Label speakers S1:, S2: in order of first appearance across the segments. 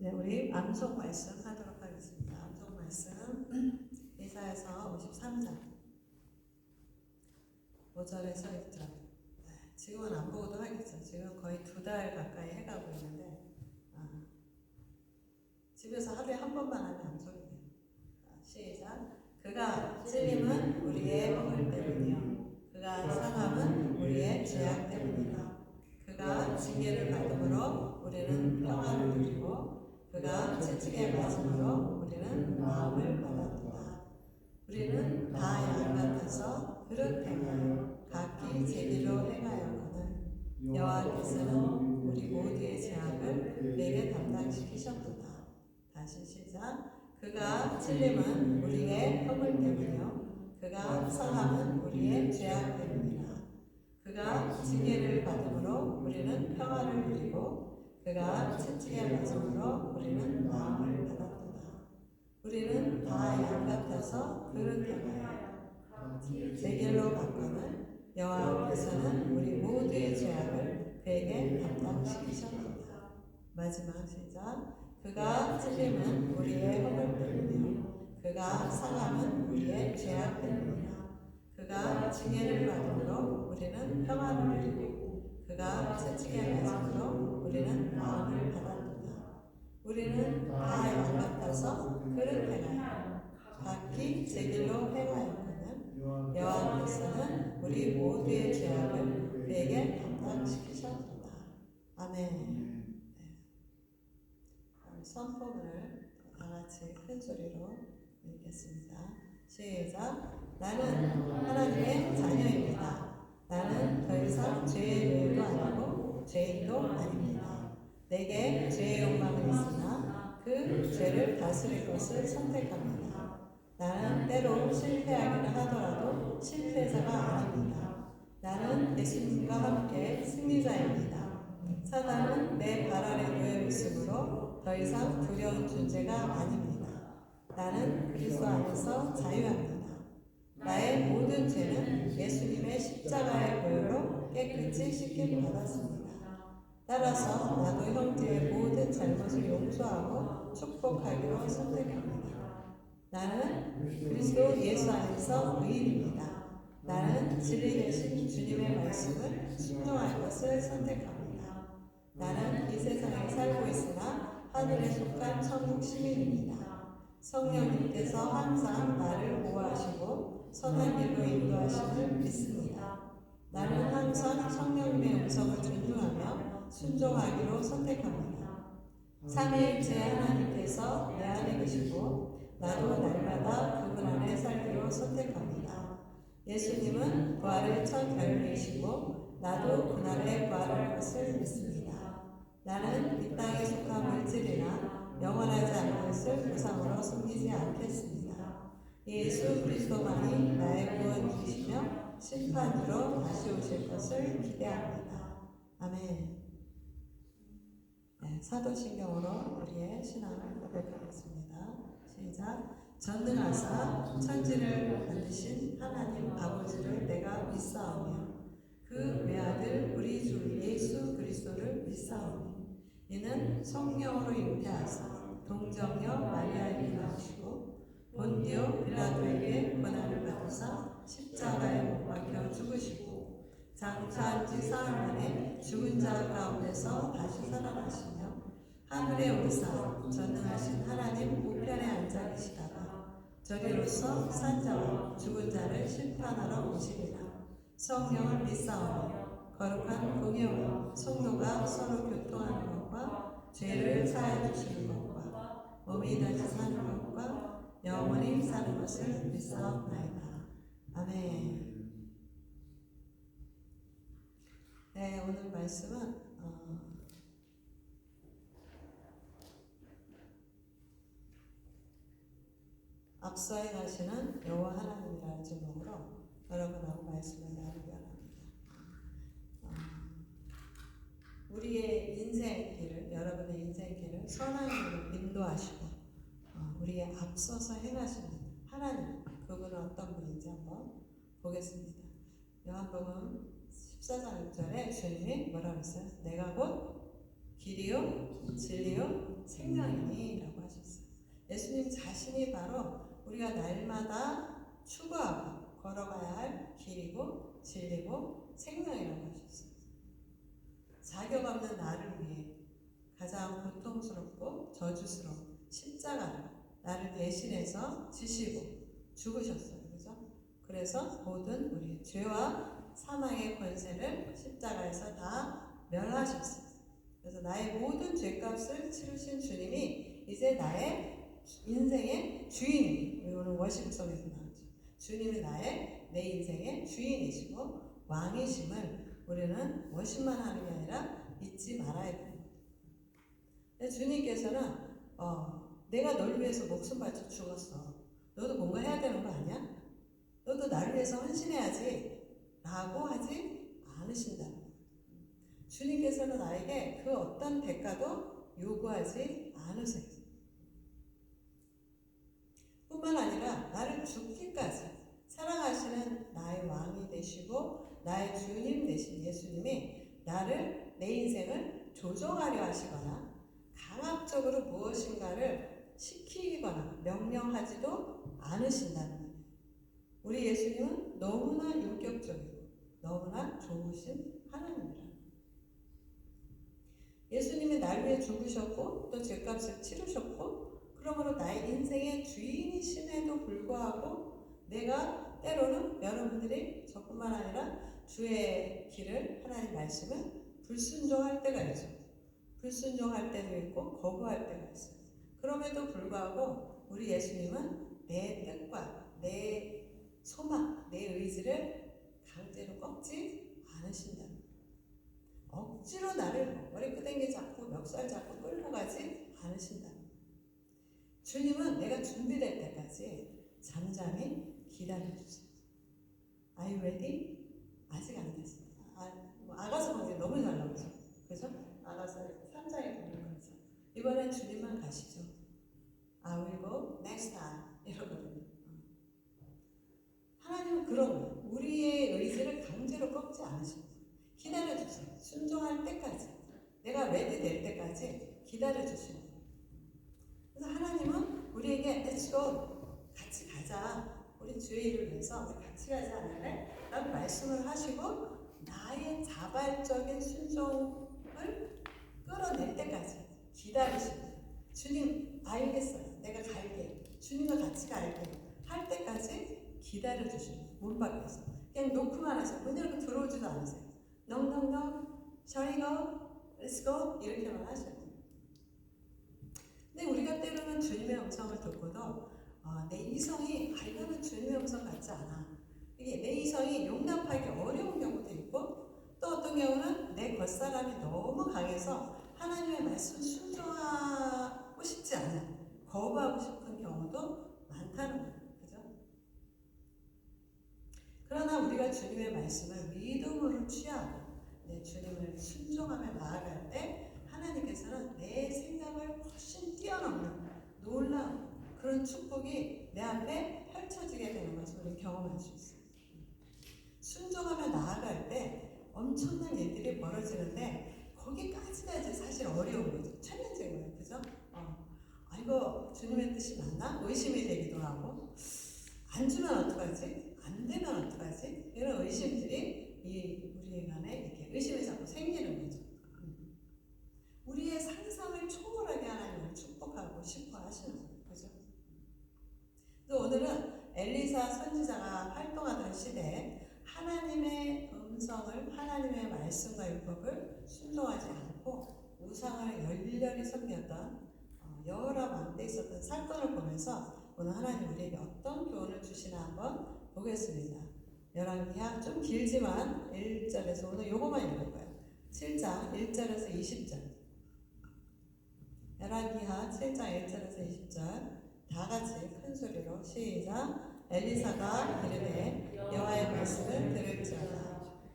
S1: 네, 우리 암송 말씀 하도록 하겠습니다. 암송 말씀 이사야서 53장 5절에서 1절. 지금은 안 보고도 하겠죠. 지금 거의 2달 가까이 해가고 있는데 집에서 하루에 한 번만 하면 암송이에요. 시작. 그가 찔림은 우리의 허물 때문이요 그가 상함은 우리의 죄악 때문이라. 그가 징계를 받음으로 우리는 평안을 누리고 그가 채찍에 맞음으로 우리는 마음을 받았도다. 우리는 다 양 같아서 그릇 행하여 각기 제 길로 행하였거늘 여호와께서는 우리 모두의 죄악을 내게 담당시키셨도다. 다시 시작. 그가 찔림은 우리의 허물 때문이요 그가 상함은 우리의 죄악 때문이라. 그가 징계를 받음으로 우리는 평안을 누리고 그가 채찍에 맞음으로 우리는 마음을 받았도다. 우리는 다 양 같아서 그릇 행하여 제 길로 갔거늘 여호와께서는 우리 모두의 죄악을 그에게 담당시키셨도다. 마지막 시작. 그가 찔림은 우리의 허물 때문이요 그가 상함은 우리의 죄악 때문이라. 그가 징계를 받음으로 우리는 평안을 누리고 그가 채찍에 맞음으로 우리는 마음을 받았도다. 우리는 다 양 같아서 그릇 행하여 각기 제 길로 행하였거늘 여호와께서는 우리 모두의 죄악을 그에게 담당시키셨도다. 아멘. 선포문을 다 같이 큰 소리로 읽겠습니다. 시작. 나는 하나님의 자녀입니다. 나는 더 이상 죄의 노예도 아니고 죄인도 아닙니다. 내게 죄의 욕망은 있으나 그 죄를 다스릴 것을 선택합니다. 나는 때로 실패하기는 하더라도 실패자가 아닙니다. 나는 예수님과 함께 승리자입니다. 사단은 내 발 아래 놓여 있으므로 더 이상 두려운 존재가 아닙니다. 나는 그리스도 안에서 자유합니다. 나의 모든 죄는 예수님의 십자가의 보혈로 깨끗이 씻김 받았습니다. 따라서 나도 형제의 모든 잘못을 용서하고 축복하기로 선택합니다. 나는 그리스도 예수 안에서 의인입니다. 나는 진리 되신 주님의 말씀을 순종할 것을 선택합니다. 나는 이 세상에 살고 있으나 하늘에 속한 천국 시민입니다. 성령님께서 항상 나를 보호하시고 선한 길로 인도하심을 믿습니다. 나는 항상 성령님의 음성을 존중하며 순종하기로 선택합니다. 삼위일체 하나님께서 내 안에 계시고 나도 날마다 그분 안에 살기로 선택합니다. 예수님은 부활의 첫 열매이시고 나도 그날에 부활할 것을 믿습니다. 나는 이 땅에 속한 물질이나 영원하지 않은 것을 우상으로 섬기지 않겠습니다. 예수 그리스도만이 나의 구원이시며 심판으로 다시 오실 것을 기대합니다. 아멘. 네, 사도신경으로 우리의 신앙을 고백하겠습니다. 시작. 전능하사 천지를 만드신 하나님 아버지를 내가 믿사오며 그 외아들 우리 주 예수 그리스도를 믿사오니 이는 성령으로 잉태하사 동정녀 마리아에게 나오시고 본디오 빌라도에게 고난을 받으사 십자가에 못 박혀 죽으시고 장사한 지 사흘 만에 죽은 자 가운데서 다시 살아나시며 하늘에 오르사 전능하신 하나님 우편에 앉아 계시다가 저리로서 산 자와 죽은 자를 심판하러 오시리라. 성령을 믿사오니 거룩한 공예와 성도가 서로 교통하는 것과 죄를 사하여 주시는 것과 몸이 다시 사는 것과 영원히 사는 것을 믿사옵나이다. 아멘. 네, 오늘 말씀은 앞서 행하시는 여호와 하나님이라는 제목으로 여러분하고 말씀을 나누려 합니다. 우리의 인생 길을, 여러분의 인생 길을 선한 길로 인도하시고 우리의 앞서서 행하시는 하나님, 그분은 어떤 분인지 한번 보겠습니다. 요한복음 14장 6절에 주님이 뭐라고 했어요? 내가 곧 길이요 진리요 생명이니 라고 하셨어요. 예수님 자신이 바로 우리가 날마다 추구하고 걸어가야 할 길이고 진리고 생명이라고 하셨어요. 자격 없는 나를 위해 가장 고통스럽고 저주스러운 십자가를 나를 대신해서 지시고 죽으셨어요. 그죠? 그래서 모든 우리 죄와 사망의 권세를 십자가에서 다 멸하셨어요. 그래서 나의 모든 죄값을 치르신 주님이 이제 나의 인생의 주인이, 우리 오늘 워십송에서 나왔죠. 주님이 내 인생의 주인이시고 왕이심을 우리는 워십만 하는 게 아니라 잊지 말아야 됩니다. 주님께서는 내가 널 위해서 목숨 바쳐 죽었어. 너도 뭔가 해야 되는 거 아니야? 너도 나를 위해서 헌신해야지 라고 하지 않으신다. 주님께서는 나에게 그 어떤 대가도 요구하지 않으세요. 뿐만 아니라 나를 죽기까지 사랑하시는 나의 왕이 되시고 나의 주님 되신 예수님이 내 인생을 조종하려 하시거나 강압적으로 무엇인가를 시키거나 명령하지도 않으신다는 거예요. 우리 예수님은 너무나 인격적이고 너무나 좋으신 하나님이라. 예수님이 날 위해 죽으셨고 또 죄값을 치르셨고 그러므로 나의 인생의 주인이심에도 불구하고 내가 때로는 여러분들이 저뿐만 아니라 주의 길을 하나님 말씀을 불순종할 때가 있죠. 불순종할 때도 있고 거부할 때가 있어요. 그럼에도 불구하고 우리 예수님은 내 뜻과 내 소망, 내 의지를 강제로 꺾지 않으신다. 억지로 나를 머리끄댕이 잡고 멱살 잡고 끌고 가지 않으신다. 주님은 내가 준비될 때까지 잠잠히 기다려주세요. Are you ready? 아직 안 됐어요. 아가서 방송 너무 잘 나오죠. 그죠? 아가서 3장에 보면 그렇죠. 이번엔 주님만 가시죠. I will go next time. 이러거든요. 하나님은 그런 거예요. 우리의 의지를 강제로 꺾지 않으십니다. 기다려주세요. 순종할 때까지. 내가 레디 될 때까지 기다려주시는 거예요. 그래서 하나님은 우리에게 Let's go. 같이 가자. 우리 주의 일을 위해서 우리 같이 가지 않을래? 라고 말씀을 하시고 나의 자발적인 순종을 끌어낼 때까지 기다리십니다. 주님 알겠어요. 내가 갈게. 주님과 같이 갈게. 할 때까지 기다려주십니다. 문 밖에서. 그냥 놓고만 하세요. 문 열고 들어오지도 않으세요. 넉넉넉 shall we go? Let's go? 이렇게만 하셔요. 근데 우리가 때로는 주님의 음성을 듣고도 내 이성이 이거는 주님의 음성 같지 않아. 이게 내 이성이 용납하기 어려운 경우도 있고 또 어떤 경우는 내 겉사람이 너무 강해서 하나님의 말씀 순종하고 싶지 않아. 거부하고 싶은 경우도 많다는 거예요. 그죠? 그러나 우리가 주님의 말씀을 믿음으로 취하고 주님을 순종하며 나아갈 때 하나님께서는 내 생각을 훨씬 뛰어넘는 놀라운 그런 축복이 내 앞에 펼쳐지게 되는 것을 우리 경험할 수 있어요. 순종하며 나아갈 때 엄청난 일들이 벌어지는데 거기까지가 이제 사실 어려운 거죠. 챌린지인 거예요. 그죠? 이거 주님의 뜻이 맞나? 의심이 되기도 하고 안 주면 어떡하지? 안 되면 어떡하지? 이런 의심들이 우리 간에 이렇게 의심이 자꾸 생기는 거죠. 우리의 상상을 초월하게 하나님을 축복하고 싶어 하시는 거예요. 그죠? 또 오늘은 엘리사 선지자가 활동하던 시대에 하나님의 음성을, 하나님의 말씀과 율법을 순종하지 않고 우상을 열렬히 섬겼던 여러 망대에 있었던 사건을 보면서 오늘 하나님 우리에게 어떤 교훈을 주시나 한번 보겠습니다. 열왕기하 좀 길지만 1절에서 오늘 요거만 읽을 거예요. 7장 1절에서 20절. 열왕기하 7장 1절에서 20절 다 같이 큰 소리로 시작. 엘리사가 이르되 여호와의 말씀을 들을지어다.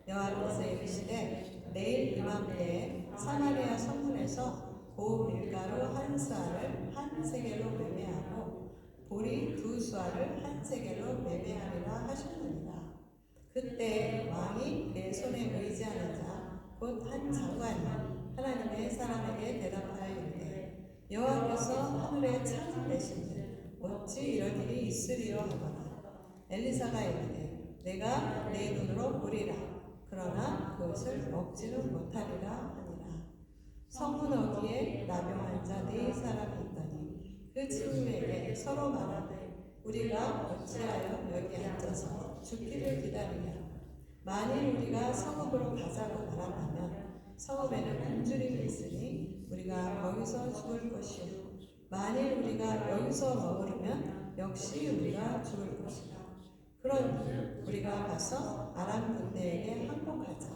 S1: 여호와께서 이르시되 내일 이맘때에 사마리아 성문에서 고운 밀가루 한 수알을 한 세겔로 매매하고 보리 두 수알을 한 세겔로 매매하리라 하셨느니라. 그때 왕이 내 손에 의지하는 자 곧 한 장관이 하나님의 사람에게 대답하여 이르되 여호와께서 하늘에 창을 내신데 어찌 이런 일이 있으리요 하거나 엘리사가 이르되 내가 내 눈으로 보리라 그러나 그것을 먹지는 못하리라 하니라. 성문 어귀에 나병한 자 네 사람이 있더니 그 친구에게 서로 말하되 우리가 어찌하여 여기 앉아서 죽기를 기다리냐. 만일 우리가 성읍으로 가자고 말한다면 성읍에는 굶주림이 있으니 우리가 거기서 죽을 것이요 만일 우리가 여기서 머무르면 역시 우리가 죽을 것이다. 그러니 우리가 가서 아람 군대에게 항복하자.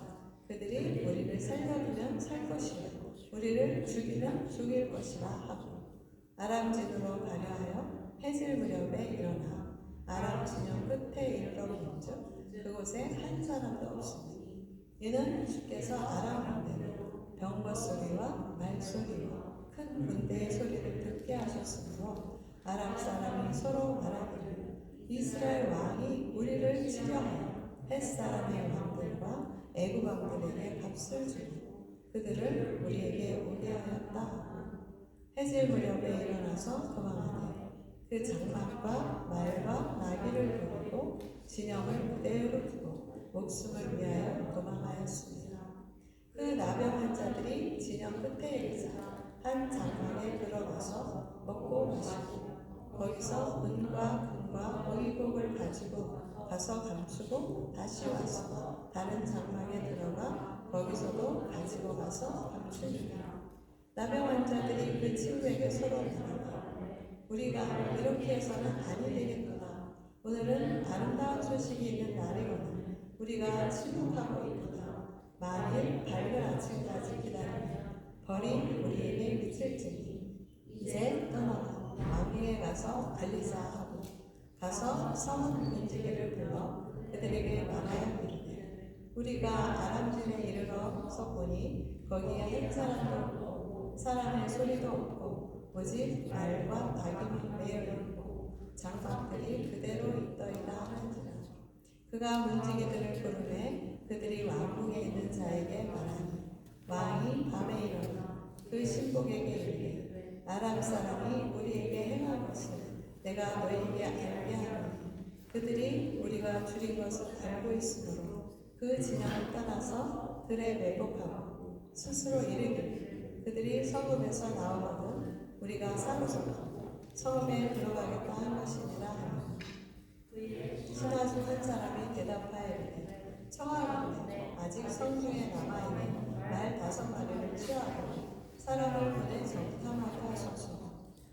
S1: 그들이 우리를 살려두면 살 것이요 우리를 죽이면 죽일 것이라 하고 아람 진으로 가려 하여 해질 무렵에 일어나 아람 진영 끝에 이르러 본즉 그곳에 한 사람도 없으니 이는 주께서 아람 군대로 병거 소리와 말소리와 큰 군대의 소리를 듣게 하셨으므로 아람 사람이 서로 말하기를 이스라엘 왕이 우리를 치려하여 헷 사람의 왕들과 애굽 왕들에게 값을 주고 그들을 우리에게 오게 하였다 하고 해질 무렵에 일어나서 도망하되 그 장막과 말과 나귀를 버리고 진영을 그대로 두고 목숨을 위하여 도망하였습니다. 그 나병한 자들이 진영 끝에 이르자 한 장막에 들어가서 먹고 마시고 거기서 은과 금과 의복을 가지고 가서 감추고 다시 와서 다른 장막에 들어가 거기서도 가지고 가서 감추니라. 나병한 자들이 그 친구에게 서로 말하되 우리가 이렇게 해서는 아니 되겠구나. 오늘은 아름다운 소식이 있는 날이거나 우리가 침묵하고 있구나. 만일 밝은 아침까지 기다리면 벌이 우리에게 미칠지니 이제 떠나가 왕궁에 가서 알리자 하고 가서 성읍 민지기를 불러 그들에게 말하여 이르되 우리가 아람진에 이르러 서보니 거기에 한 사람도 없고 사람의 소리도 없고 오직 말과 나귀만 매여 있고 장막들이 그대로 있더이다 하는지라. 그가 문지기들을 부르매 그들이 왕궁에 있는 자에게 말하니 왕이 밤에 일어나 그 신복에게 이르되 아람 사람이 우리에게 행한 것을 내가 너희에게 알게 하노니 그들이 우리가 줄인 것을 알고 있으므로 그 진영을 떠나서 들에 매복하고 스스로 이르기를 그들이 성읍에서 나오거든 우리가 사로잡고 성읍에 들어가겠다 한 것이니라 하니 신하 중 한 사람이 대답하여 이르되 청하건대 아직 성중에 남아있는 말 5마리를 취하고 사람을 보내 정탐하게 하소서.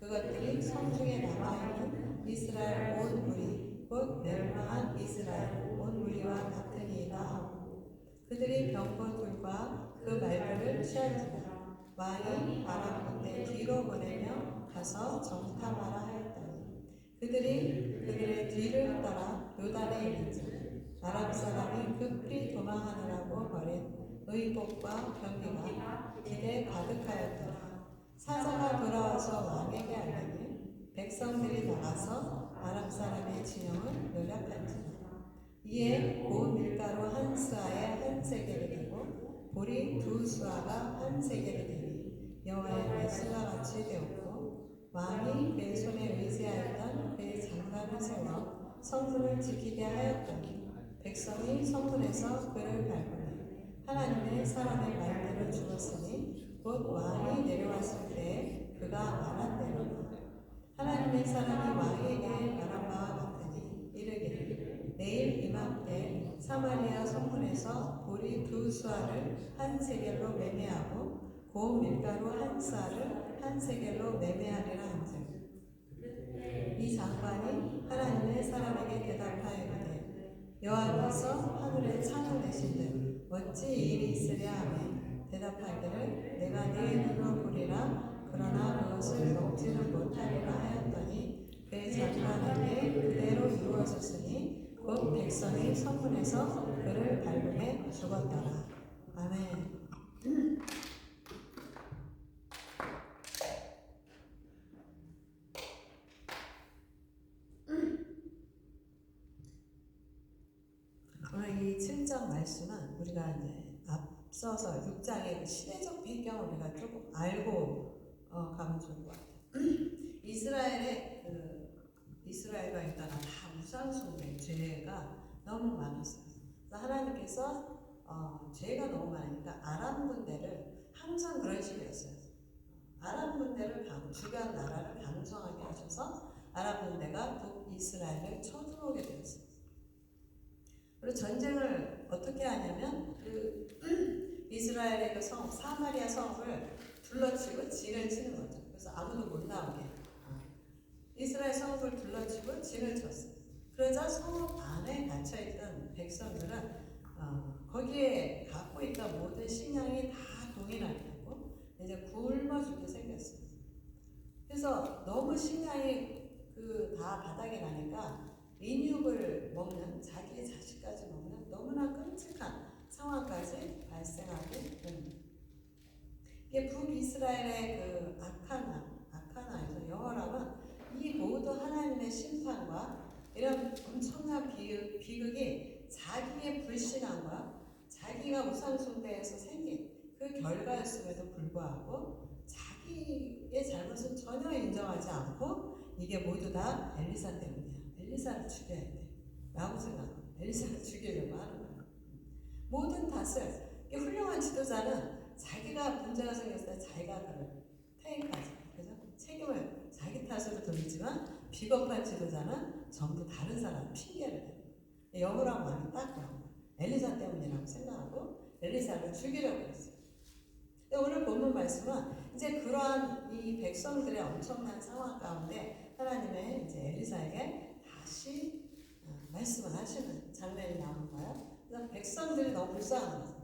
S1: 그것들이 성중에 남아있는 이스라엘 온 무리 곧 멸망한 이스라엘 온 무리와 같으니이다 하고 그들이 병거들과 그 말들을 취한지라. 왕이 아람 군대 뒤로 보내며 가서 정탐하라 하였더니 그들이 그들의 뒤를 따라 요단에 이른즉 아람 사람이 급히 도망하느라고 버린 의복과 병기가 길에 가득하였더라. 사자가 돌아와서 왕에게 알리니 백성들이 나가서 아람 사람의 진영을 노략한지라. 이에 고운 밀가루 한 스아에 한 세겔이 되고 보리 2수아가 한 세겔이 되니 여호와의 메수가 같이 되었고 왕이 그의 손에 의지하였던 그의 장관을 세워 성문을 지키게 하였더니 백성이 성문에서 그를 밟으니 하나님의 사람의 말대로 죽었으니 곧 왕이 내려왔을 때 그가 말한 대로다. 하나님의 사람이 왕에게 말한 바와 같으니 이르기를 내일 이맘때 사마리아 성문에서 보리 2수아를 한 세겔로 매매하고 고운 밀가루 한 쌀을 한 세겔로 매매하리라 한즉 이 장관이 하나님의 사람에게 대답하여 이르되 여호와께서 하늘에 창을 내신들 어찌 이 일이 있으랴 하매 대답하기를 내가 네 눈으로 보리라 그러나 그것을 먹지는 못하리라 하였더니 그의 장관에게 그대로 이루어졌으니 곧 백성이 성문에서 그를 밟음에 죽었더라. 아멘. 오늘 이 7장 말씀은 우리가 이제 앞서서 6장의 시대적 배경을 우리가 조금 알고 가면 좋을 것 같아요. 이스라엘과 유다가 다 우상숭배 죄가 너무 많았어요. 그래서 하나님께서 죄가 너무 많으니까 아람 군대를 항상 그런 식이었어요. 아람 군대를 주변 나라를 강성하게 하셔서 아람 군대가 북이스라엘을 쳐들어오게 되었어요. 그리고 전쟁을 어떻게 하냐면 이스라엘의 그 성 사마리아 성을 둘러치고 진을 치는 거죠. 그래서 아무도 못 나오게 이스라엘 성을 둘러치고 진을 쳤어요. 그러자 성 안에 갇혀있던 백성들은 거기에 갖고 있던 모든 식량이 다 동이나게 되고 이제 굶어 죽게 생겼어요. 그래서 너무 식량이 다 바닥에 나니까 인육을 먹는 자기의 자식까지 먹는 너무나 끔찍한 상황까지 발생하게 됩니다. 이게 북이스라엘의 아카나에서 여호람은 이 모든 하나님의 심판과 이런 엄청난 비극이 자기의 불신앙과 자기가 우상숭배에서 생긴 그 결과였음에도 불구하고 자기의 잘못은 전혀 인정하지 않고 이게 모두 다 엘리사 때문이야. 엘리사를 죽여야 돼. 라고 생각하고 엘리사를 죽이려고 하는 거예요. 모든 탓을 훌륭한 지도자는 자기가 문제가 생겼을 때 자기가 그걸 테이크하지. 그죠? 책임을 자기 탓으로 돌리지만 비겁한 지도자는 전부 다른 사람 핑계를 해요. 여호람 왕이 딱 그런 거예요. 엘리사 때문이라고 생각하고 엘리사를 죽이려고 했어요. 오늘 본문 말씀은 이제 그러한 이 백성들의 엄청난 상황 가운데 하나님의 이제 엘리사에게 다시 말씀을 하시는 장면이 나오는 거예요. 그래서 백성들이 너무 불쌍한 거예요.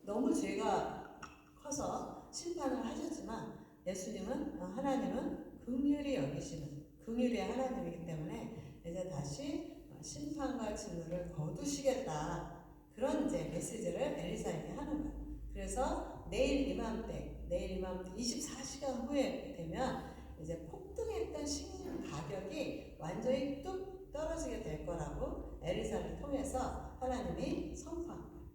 S1: 너무 죄가 커서 심판을 하셨지만 예수님은 하나님은 긍휼히 여기시는 긍휼의 하나님이기 때문에 이제 다시 심판과 진노를 거두시겠다 그런 이제 메시지를 엘리사에게 하는 거예요. 그래서 내일 이맘때 24시간 후에 되면 이제 폭등했던 식량 가격이 완전히 뚝 떨어지게 될 거라고 엘리사를 통해서 하나님이 선포한 거예요.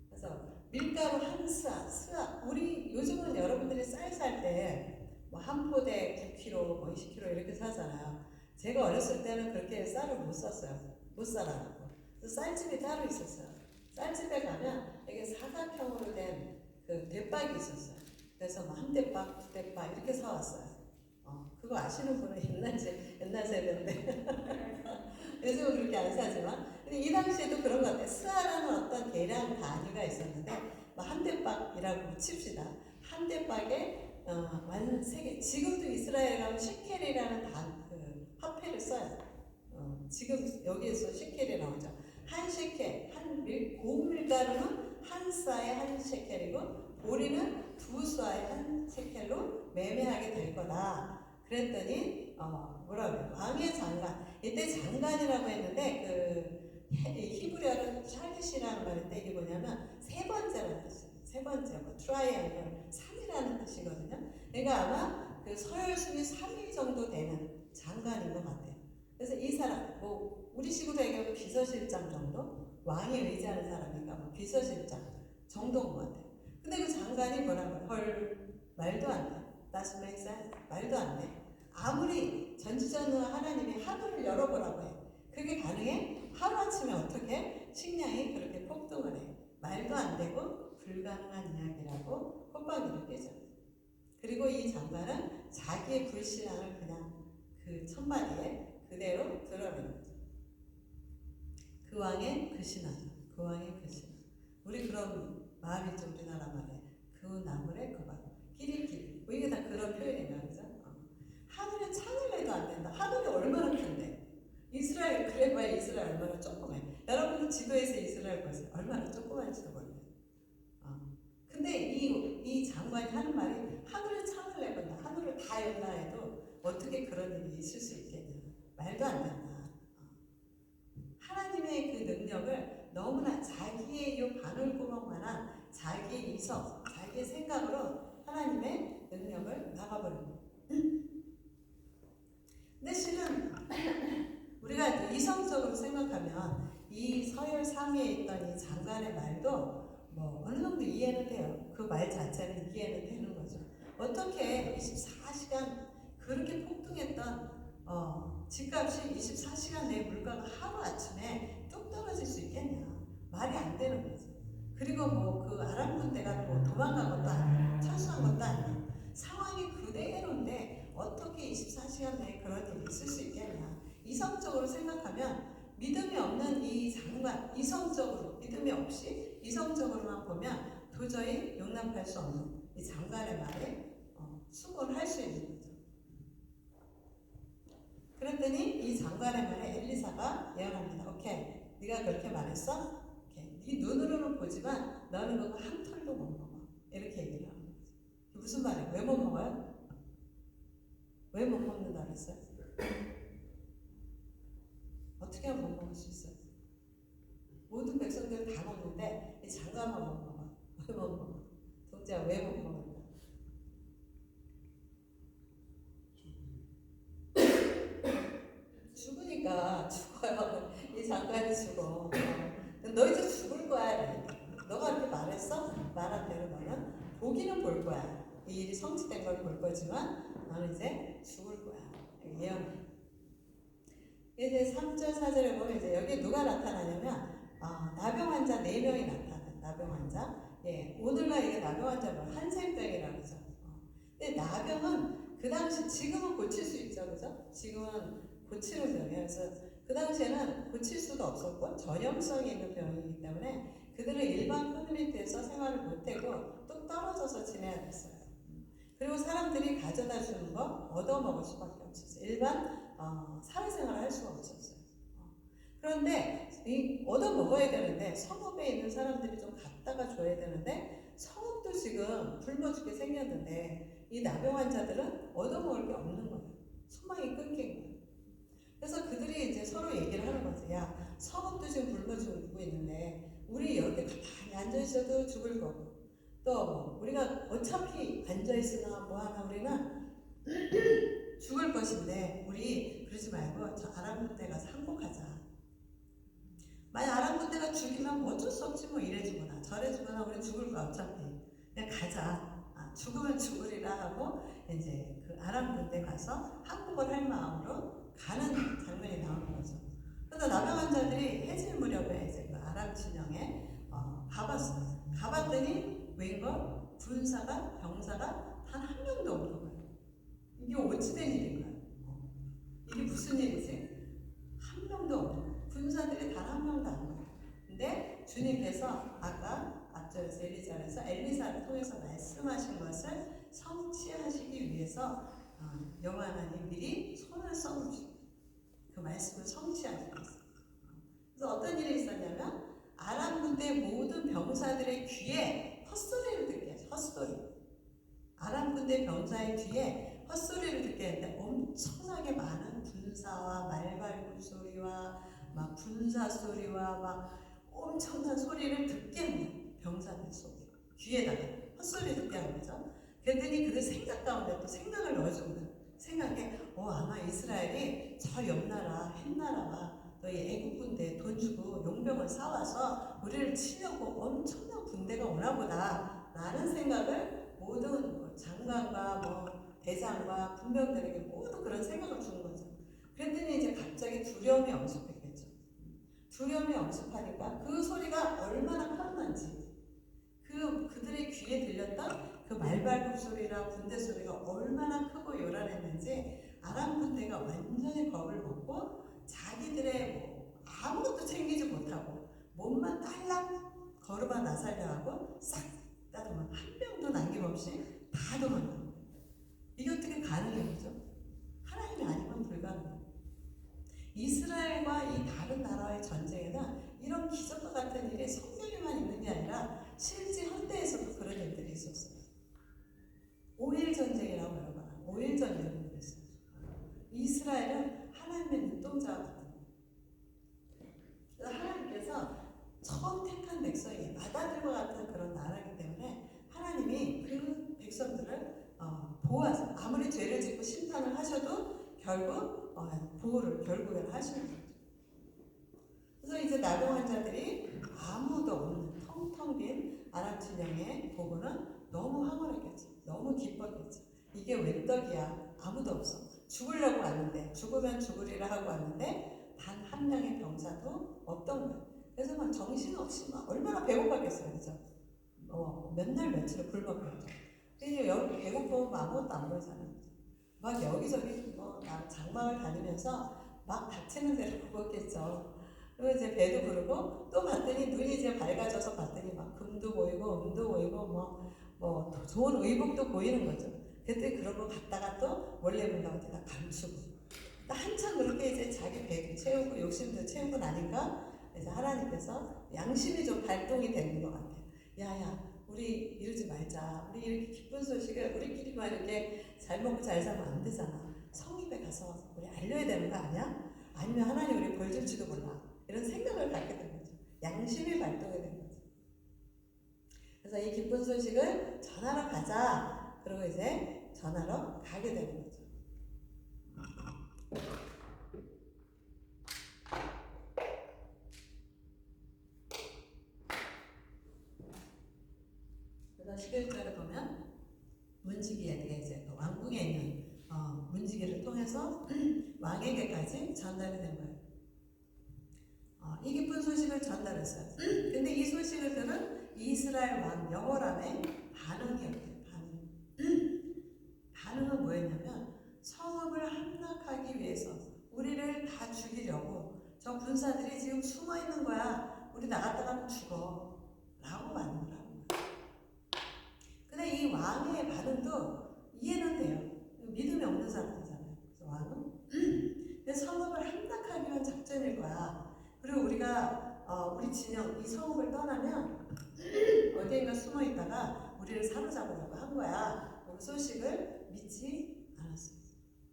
S1: 그래서 밀가루 한 스아 우리 요즘은 여러분들이 쌀 살 때 뭐 한 포대 9kg, 뭐 20kg 이렇게 사잖아요. 제가 어렸을 때는 그렇게 쌀을 못 샀어요. 못 살아갖고. 그래서 쌀집이 따로 있었어요. 쌀집에 가면 이게 사각형으로 된 그 대박이 있었어요. 그래서 뭐 한 대박, 두 대박 이렇게 사왔어요. 그거 아시는 분은 옛날 세대인데 요즘은 그렇게 안 사지만 근데 이 당시에도 그런 것 같아요. 스아라는 어떤 계량 단위가 있었는데 뭐 한 대박이라고 칩시다. 한 대박에 만 3개. 지금도 이스라엘 가면 시켈이라는 화폐를 써요. 지금 여기에서 시켈이 나오죠. 한 시켈, 고운 밀가루는 한 싸에 한 시켈이고 보리는 두 싸에 한 시켈로 매매하게 될 거다. 그랬더니 뭐라고 왕의 장관. 이때 장관이라고 했는데 히브리어는 샬릿이라는 말인데 이게 뭐냐면 세 번째라는 뜻이에요. 세 번째, 트라이앵글 3이라는 뜻이거든요. 그러니까 아마 그 서열순위 3위 정도 되는 장관인 것 같아요. 그래서 이 사람, 우리식으로 얘기하면 비서실장 정도? 왕이 의지하는 사람이니까 비서실장 정도인 것 같아요. 근데 그 장관이 뭐라고? 헐, 말도 안 돼. That's make sense? 말도 안 돼. 아무리 전지전능한 하나님이 하늘을 열어보라고 해. 그게 가능해? 하루아침에 어떻게 식량이 그렇게 폭등을 해? 말도 안 되고 불가능한 이야기라고 콧방귀를 뀌죠. 그리고 이 장관은 자기의 불신앙을 그냥 그 첫마디에 그대로 드러내는 거죠. 그 왕의 그 신앙, 그 왕의 그 신앙. 우리 그런 마음이죠. 우리나라 말에 그 나물에 그 밥, 끼리끼리. 이게 다 그런 표현이에요, 그죠? 하늘에 창을 내도 안 된다. 하늘이 얼마나 큰데? 이스라엘 그래봐야 이스라엘 얼마나 조그매. 여러분도 지도에서 이스라엘 보세요. 얼마나 조그만지도 몰라요. 근데 이 장관이 하는 말이 하늘에 창을 내본다. 하늘을 다 연다 해도 어떻게 그런 일이 있을 수 있겠냐. 말도 안 된다. 하나님의 그 능력을 너무나 자기의 이 바늘구멍만한 자기의 이성, 자기의 생각으로 하나님의 능력을 막아버립니다. 근데 실은 우리가 이성적으로 생각하면 이 서열 상위에 있던 이 장관의 말도 뭐 어느 정도 이해는 돼요. 그 말 자체는 이해는 되는 거죠. 어떻게 24시간 그렇게 폭등했던 집값이 24시간 내에 물가가 하루아침에 뚝 떨어질 수 있겠냐. 말이 안 되는 거죠. 그리고 뭐 그 아랍 군대가 뭐 도망간 것도 아니고 철수한 것도 아니고 상황이 그대로인데 어떻게 24시간 내에 그런 일이 있을 수 있겠냐. 이성적으로 생각하면 믿음이 없는 이 장관, 이성적으로 믿음이 없이 이성적으로만 보면 도저히 용납할 수 없는 이 장관의 말에 수긍을 할 수 있는 거죠. 그랬더니 이 장관의 말에 엘리사가 예언합니다. 오케이, 네가 그렇게 말했어? 오케이, 네 눈으로는 보지만 너는 그거 한 털도 못 먹어. 이렇게 얘기를 하는 거죠. 무슨 말이에요? 왜 못 먹어요? 왜 못 먹는다 그랬어요? 어떻게 하면 못 먹을 수 있어요? 모든 백성들은 다 먹는데 이 장관만 못 먹어. 왜 못 먹어? 동자 왜 못 먹을까? 죽으니까 죽어요. 이 장관이 죽어. 너 이제 죽을 거야. 너가 이렇게 말했어? 말한 대로 너는 보기는 볼 거야. 이 일이 성취된 걸 볼 거지만 너는 이제 죽을 거야. 예언. 이제 3절 4절에 보면 이제 여기 누가 나타나냐면 나병 환자 4명이 나타나요. 나병 환자. 예, 오늘날 이게 나병 환자는 한센병이라고 하죠. 근데 나병은 그 당시 지금은 고칠 수 있죠, 그죠? 지금은 고치는 병이에요. 그래서 그 당시에는 고칠 수도 없었고 전염성이 있는 병이기 때문에 그들은 일반 커뮤니티에서 생활을 못하고 뚝 떨어져서 지내야 됐어요. 그리고 사람들이 가져다 주는 거 얻어먹을 수밖에 없었어요. 일반 사회생활을 할 수가 없었어요. 그런데 이 얻어먹어야 되는데 성읍에 있는 사람들이 좀 갖다가 줘야 되는데 성읍도 지금 굶어 죽게 생겼는데 이 나병 환자들은 얻어먹을 게 없는 거예요. 소망이 끊긴 거예요. 그래서 그들이 이제 서로 얘기를 하는 거죠. 야, 성읍도 지금 굶어 죽고 있는데 우리 여기 가만히 앉아있어도 죽을 거고 또 우리가 어차피 앉아있으나 뭐하나 우리는 죽을 것인데 우리 그러지 말고 저 아람 군대 가서 항복하자. 만약 아람 군대가 죽이면 뭐 어쩔 수 없지 뭐 이래주거나 저래주거나 우리 죽을 거야 어차피. 그냥 가자. 죽으면 죽으리라 하고 이제 그 아람 군대 가서 항복을 할 마음으로 가는 장면이 나오는 거죠. 그래서 나병 환자들이 해질 무렵에 이제 그 아람 진영에 가봤어요. 가봤더니 웬걸 군사가 병사가 단 한 명도 없는 거예요. 이게 어찌된 일인가요? 이게 무슨 일이지? 한 명도 없는 거예요. 군사들이 단 한 명도 안 와요. 근데 주님께서 아까 앞절에서 엘리사를 통해서 말씀하신 것을 성취하시기 위해서 여호와 하나님 미리 손을 써주시고 그 말씀을 성취하기 위해서. 그래서 어떤 일이 있었냐면 아람 군대 모든 병사들의 귀에 헛소리를 듣게 하죠. 헛소리. 아람 군대 병사의 귀에 헛소리를 듣게 했는데 엄청나게 많은 군사와 말발굽 소리와 막 군사 소리와 막 엄청난 소리를 듣게 하는 병사들 소리 귀에다가 헛소리 듣게 하는 거죠. 그랬더니 그들 생각 가운데 또 생각을 넣어준 거예요. 생각에 아마 이스라엘이 저 옆나라 햇나라와 또 이 애국 군대 돈 주고 용병을 사와서 우리를 치려고 엄청난 군대가 오나 보다 라는 생각을 모든 장관과 대장과 군병들에게 모두 그런 생각을 주는 거죠. 그랬더니 이제 갑자기 두려움이 엄습했겠죠. 두려움이 엄습하니까 그 소리가 얼마나 컸는지 그들의 귀에 들렸던 그 말발굽 소리나 군대 소리가 얼마나 크고 요란했는지 아람 군대가 완전히 겁을 먹고 자기들의 아무것도 챙기지 못하고 몸만 딸랑 걸어봐 나서려 하고 싹 다 도망 한 명도 남김없이 다 도망가는 거예요. 이게 어떻게 가능해요? 하나님이 아니면 불가능해요. 이스라엘과 이 다른 나라의 전쟁에는 이런 기적과 같은 일이 성경에만 있는 게 아니라 실제 현대에서도 그런 일들이 있었어요. 5.1 전쟁이라고 여러분 5.1 전쟁을 그랬어요. 이스라엘은 하나님의 눈동자와 같은 거예요. 그래서 하나님께서 처음 택한 백성이 마다들과 같은 그런 나라이기 때문에 하나님이 그 백성들을 보호하세요. 아무리 죄를 짓고 심판을 하셔도 결국 보호를 결국에는 하시는 거죠. 그래서 이제 나병 환자들이 아무도 없는 텅텅 빈 아람 진영의 보고는 너무 황홀했겠죠. 너무 기뻤겠죠. 이게 웬 떡이야. 아무도 없어. 죽으려고 왔는데, 죽으면 죽으리라 하고 왔는데 단 한 명의 병사도 없던 거예요. 그래서 막 정신없이 막 얼마나 배고팠겠어요. 그죠? 몇 날 며칠을 굶었겠죠. 근데 여기 배고프면 아무것도 안 보이잖아요. 막 여기저기 장막을 다니면서 막 닥치는 대로 먹었겠죠. 그리고 이제 배도 부르고 또 봤더니 눈이 이제 밝아져서 봤더니 막 금도 보이고 은도 보이고 뭐 좋은 의복도 보이는 거죠. 그때 그런 거 갔다가 또 원래 본다고 다 감추고 또 한참 그렇게 이제 자기 배도 채우고 욕심도 채우고 나니까 그래서 하나님께서 양심이 좀 발동이 되는 것 같아요. 야야 우리 이러지 말자. 우리 이렇게 기쁜 소식을 우리끼리만 이렇게 잘 먹고 잘 살면 안 되잖아. 성읍에 가서 우리 알려야 되는 거 아니야? 아니면 하나님 우리 벌 줄지도 몰라. 이런 생각을 갖게 된 거죠. 양심이 발동이 된 거죠. 그래서 이 기쁜 소식을 전하러 가자. 그리고 이제 전하러 가게 되는 거죠. 그래서 11절에 보면 문지기에게 이제 왕궁에 있는 문지기를 통해서 왕에게까지 전달이 된 거예요. 이 기쁜 소식을 전달했어요. 근데 이 소식을 들은 이스라엘 왕 여호람의 반응이었대요. 반응은 뭐였냐면 성읍을 함락하기 위해서 우리를 다 죽이려고 저 군사들이 지금 숨어 있는 거야. 우리 나갔다가는 죽어. 라고 반응을 하는 거예요. 근데 이 왕의 반응도 이해는 돼요. 믿음이 없는 사람이잖아요. 그래서 왕은 내 성읍을 함락하기 위한 작전일 거야. 그리고 우리가 우리 진영 이 성읍을 떠나면 어디인가 숨어 있다가 우리를 사로잡으려고 한 거야. 그 소식을 믿지 않았어요.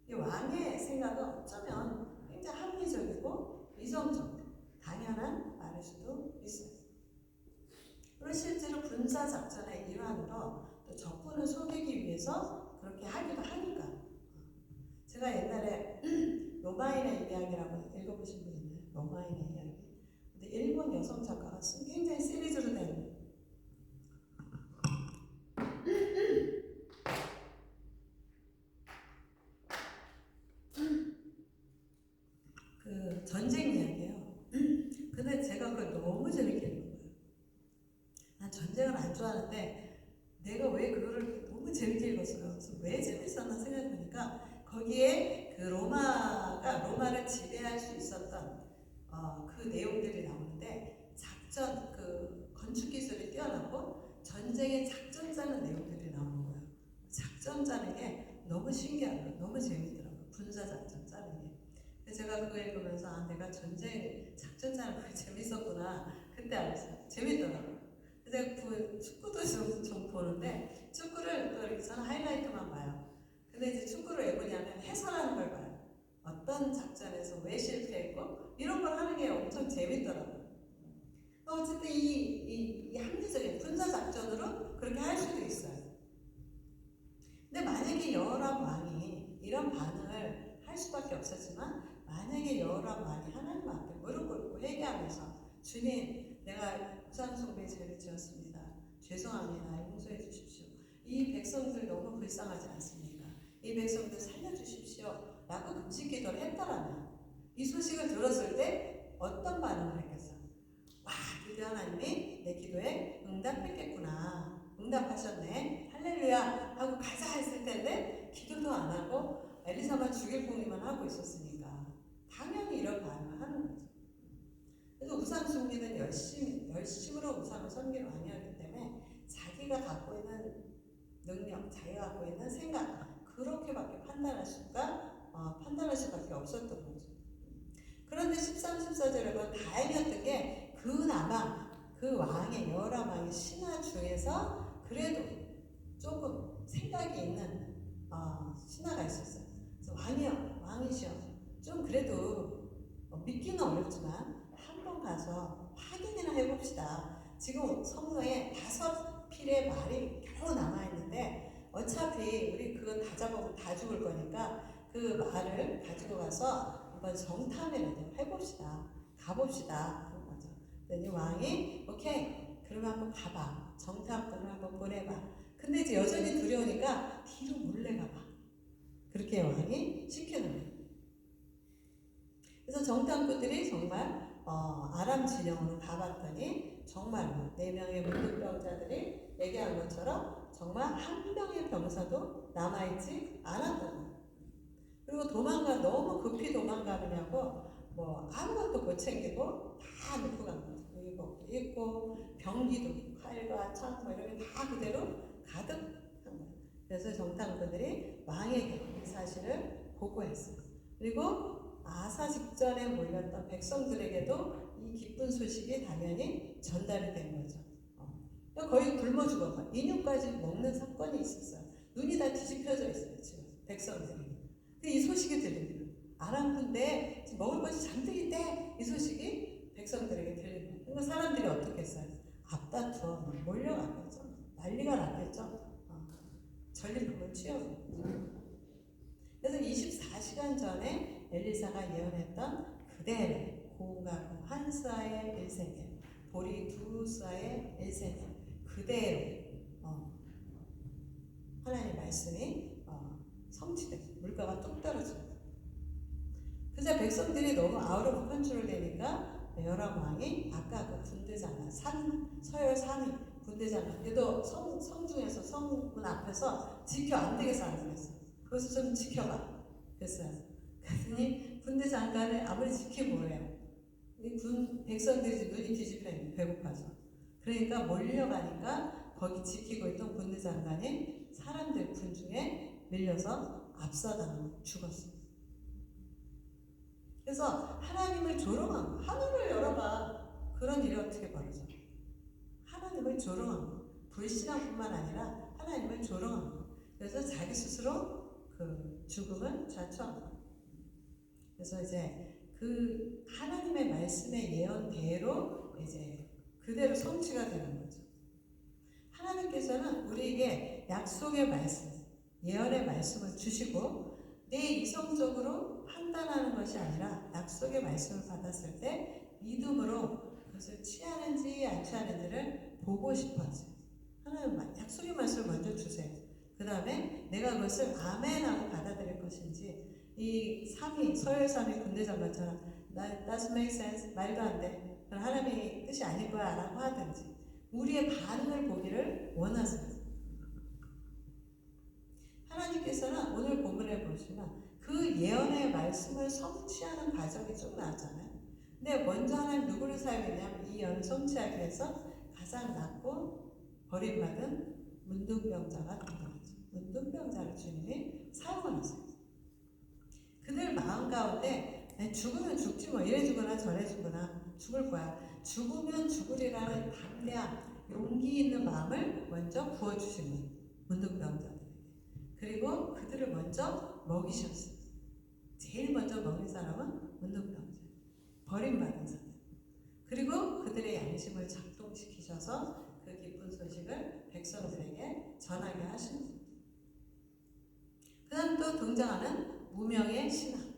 S1: 이 왕의 생각은 어쩌면 굉장히 합리적이고 이성적, 당연한 말일 수도 있어요. 그리고 실제로 군사 작전의 일환으로 또 적군을 속이기 위해서 그렇게 하기도 하니까. 제가 옛날에 로마인의 이야기라고 읽어보신 분 있나요? 로마인의 이야기. 근데 일본 여성 작가가 쓴 굉장히 시리즈로 된 그 전쟁 이야기예요. 근데 제가 그걸 너무 재밌게 읽은 거예요. 난 전쟁을 안 좋아하는데 내가 왜 그거를 너무 재밌게 읽었어요. 그래서 왜 재밌었나 생각해보니까 거기에 그 로마를 지배할 수 있었던 그 내용들이 나오는데 작전 그 건축 기술이 뛰어나고 전쟁의 작전 짜는 내용들이 나오는 거예요. 작전 짜는 게 너무 신기하고 너무 재밌더라고요. 군사 작전 짜는 게. 제가 그거 읽으면서 내가 전쟁 작전 짜는 거 재밌었구나 그때 알았어요. 재밌더라고요. 그래서 그 축구도 좀 보는데 축구를 또 이렇게 저는 하이라이트만 봐요. 근데 이제 축구를 왜 보냐면 해설하는 걸 봐요. 어떤 작전에서 왜 실패했고 이런 걸 하는 게 엄청 재밌더라고요. 어쨌든 이 합리적인 군사 작전으로 그렇게 할 수도 있어요. 근데 만약에 여호람 왕이 이런 반응을 할 수밖에 없었지만 만약에 여호람 왕이 하나님 앞에 무릎 꿇고 회개하면서 주님 내가 우상 숭배 죄를 지었습니다. 죄송합니다. 용서해 주십시오. 이 백성들 너무 불쌍하지 않습니까? 이 백성들 살려주십시오. 라고 금식 기도를 했더라면 이 소식을 들었을 때 어떤 반응을 했겠어요? 와, 드디어 하나님이 내 기도에 응답했겠구나. 응답하셨네. 할렐루야 하고 가자 했을 텐데 기도도 안 하고 엘리사만 죽일 궁리만 하고 있었으니까 당연히 이런 반응을 하는 거죠. 그래서 우상 숭배는 열심으로 우상을 섬기는 왕이었기 때문에 자기가 갖고 있는 능력, 자기가 갖고 있는 생각 그렇게밖에 판단할 수밖에 없었던 거죠. 그런데 13, 14절에 보면 다행이었던 게 그나마 그 왕의 여호람 왕의 신하 중에서 그래도 조금 생각이 있는 신하가 있었어요. 그래서 왕이시여 좀 그래도 믿기는 어렵지만 한번 가서 확인이나 해봅시다. 지금 성로에 5필의 말이 겨우 남아있는데 어차피 우리 그거 다 잡아보면 다 죽을 거니까 그 말을 가지고 가서 한번 정탐이라도 해봅시다. 가봅시다. 그런 거죠. 그랬더니 왕이 오케이 그러면 한번 가봐. 정탐꾼을 한번 보내봐. 근데 이제 여전히 두려우니까 뒤로 몰래 가봐. 그렇게 왕이 시키는 거예요. 그래서 정탐꾼들이 정말 아람 진영으로 가봤더니 정말 4명의 문둥병자들이 얘기한 것처럼 정말 한 명의 병사도 남아있지 않았던 거예요. 그리고 너무 급히 도망가느냐고 아무것도 못 챙기고 다 놓고 간 거죠. 의복도 있고 병기도 칼과 창 이런 게 다 그대로 가득한 거예요. 그래서 정탐꾼들이 왕에게 이 사실을 보고했어요. 그리고 아사 직전에 몰렸던 백성들에게도 이 기쁜 소식이 당연히 전달이 된 거죠. 거의 굶어 죽어가 인육까지 먹는 사건이 있었어요. 눈이 다 뒤집혀져 있어요. 지금 백성들이. 근데 이 소식이 들립니다. 아람 군대에 먹을 것이 잔뜩 있대. 이 소식이 백성들에게 들립니다. 그러니까 사람들이 어떻게 했어요? 앞다투어 몰려갔겠죠. 난리가 났겠죠. 전리품을 취하고. 그래서 24시간 전에 엘리사가 예언했던 그대로 고가 한 쌀의 일생에 보리 2쌀의 일생에 그대로 하나님의 말씀이 성취됐어요. 물가가 뚝 떨어집니다. 그래서 백성들이 너무 아웃 오브 컨트롤 되니까 요람 왕이 아까 그 군대장관 서열 3위 군대장관 얘도 성중에서 성문 앞에서 지켜 안 되겠어 안 되겠어. 그래서 좀 지켜봐 그랬어요. 그랬더니 군대장관을 아무리 지키면 뭐래요? 이 백성들이 눈이 뒤집혀 있는 배고파서. 그러니까 몰려가니까 거기 지키고 있던 군대장관이 사람들 군 중에 밀려서 압사당하고 죽었어요. 그래서 하나님을 조롱한 거, 하늘을 열어봐. 그런 일이 어떻게 벌어져? 하나님을 조롱한 거. 불신앙뿐만 아니라 하나님을 조롱한 거. 그래서 자기 스스로 그 죽음을 자초한 거. 그래서 이제 그 하나님의 말씀의 예언대로 이제 그대로 성취가 되는 거죠. 하나님께서는 우리에게 약속의 말씀, 예언의 말씀을 주시고 내 이성적으로 판단하는 것이 아니라 약속의 말씀을 받았을 때 믿음으로 그것을 취하는지 안 취하는지를 보고 싶어 하세요. 하나님 약속의 말씀을 먼저 주세요. 그 다음에 내가 그것을 아멘하고 받아들일 것인지 이 서열 3위 군대장관처럼 doesn't make sense 말도 안 돼. 그럼 하나님의 뜻이 아닐 거야 라고 하든지 우리의 반응을 보기를 원하세요. 하나님께서는 오늘 본문에 보시면 그 예언의 말씀을 성취하는 과정이 쭉 나왔잖아요. 근데 먼저 하나님 누구를 사용했냐면 이 예언을 성취하기 위해서 가장 낮고 버림받은 문둥병자가 등장하죠. 문둥병자를 주님이 사용을 하세요. 그들 마음 가운데 죽으면 죽지 뭐 이래 죽거나 저래 죽거나 죽을 거야. 죽으면 죽으리라는 담대한 용기 있는 마음을 먼저 부어주신 거예요. 문둥병자들에게. 그리고 그들을 먼저 먹이셨어요. 제일 먼저 먹인 사람은 문둥병자. 버림받은 사람. 그리고 그들의 양심을 작동시키셔서 그 기쁜 소식을 백성들에게 전하게 하시는 거예요. 그 다음 또 등장하는 무명의 신앙.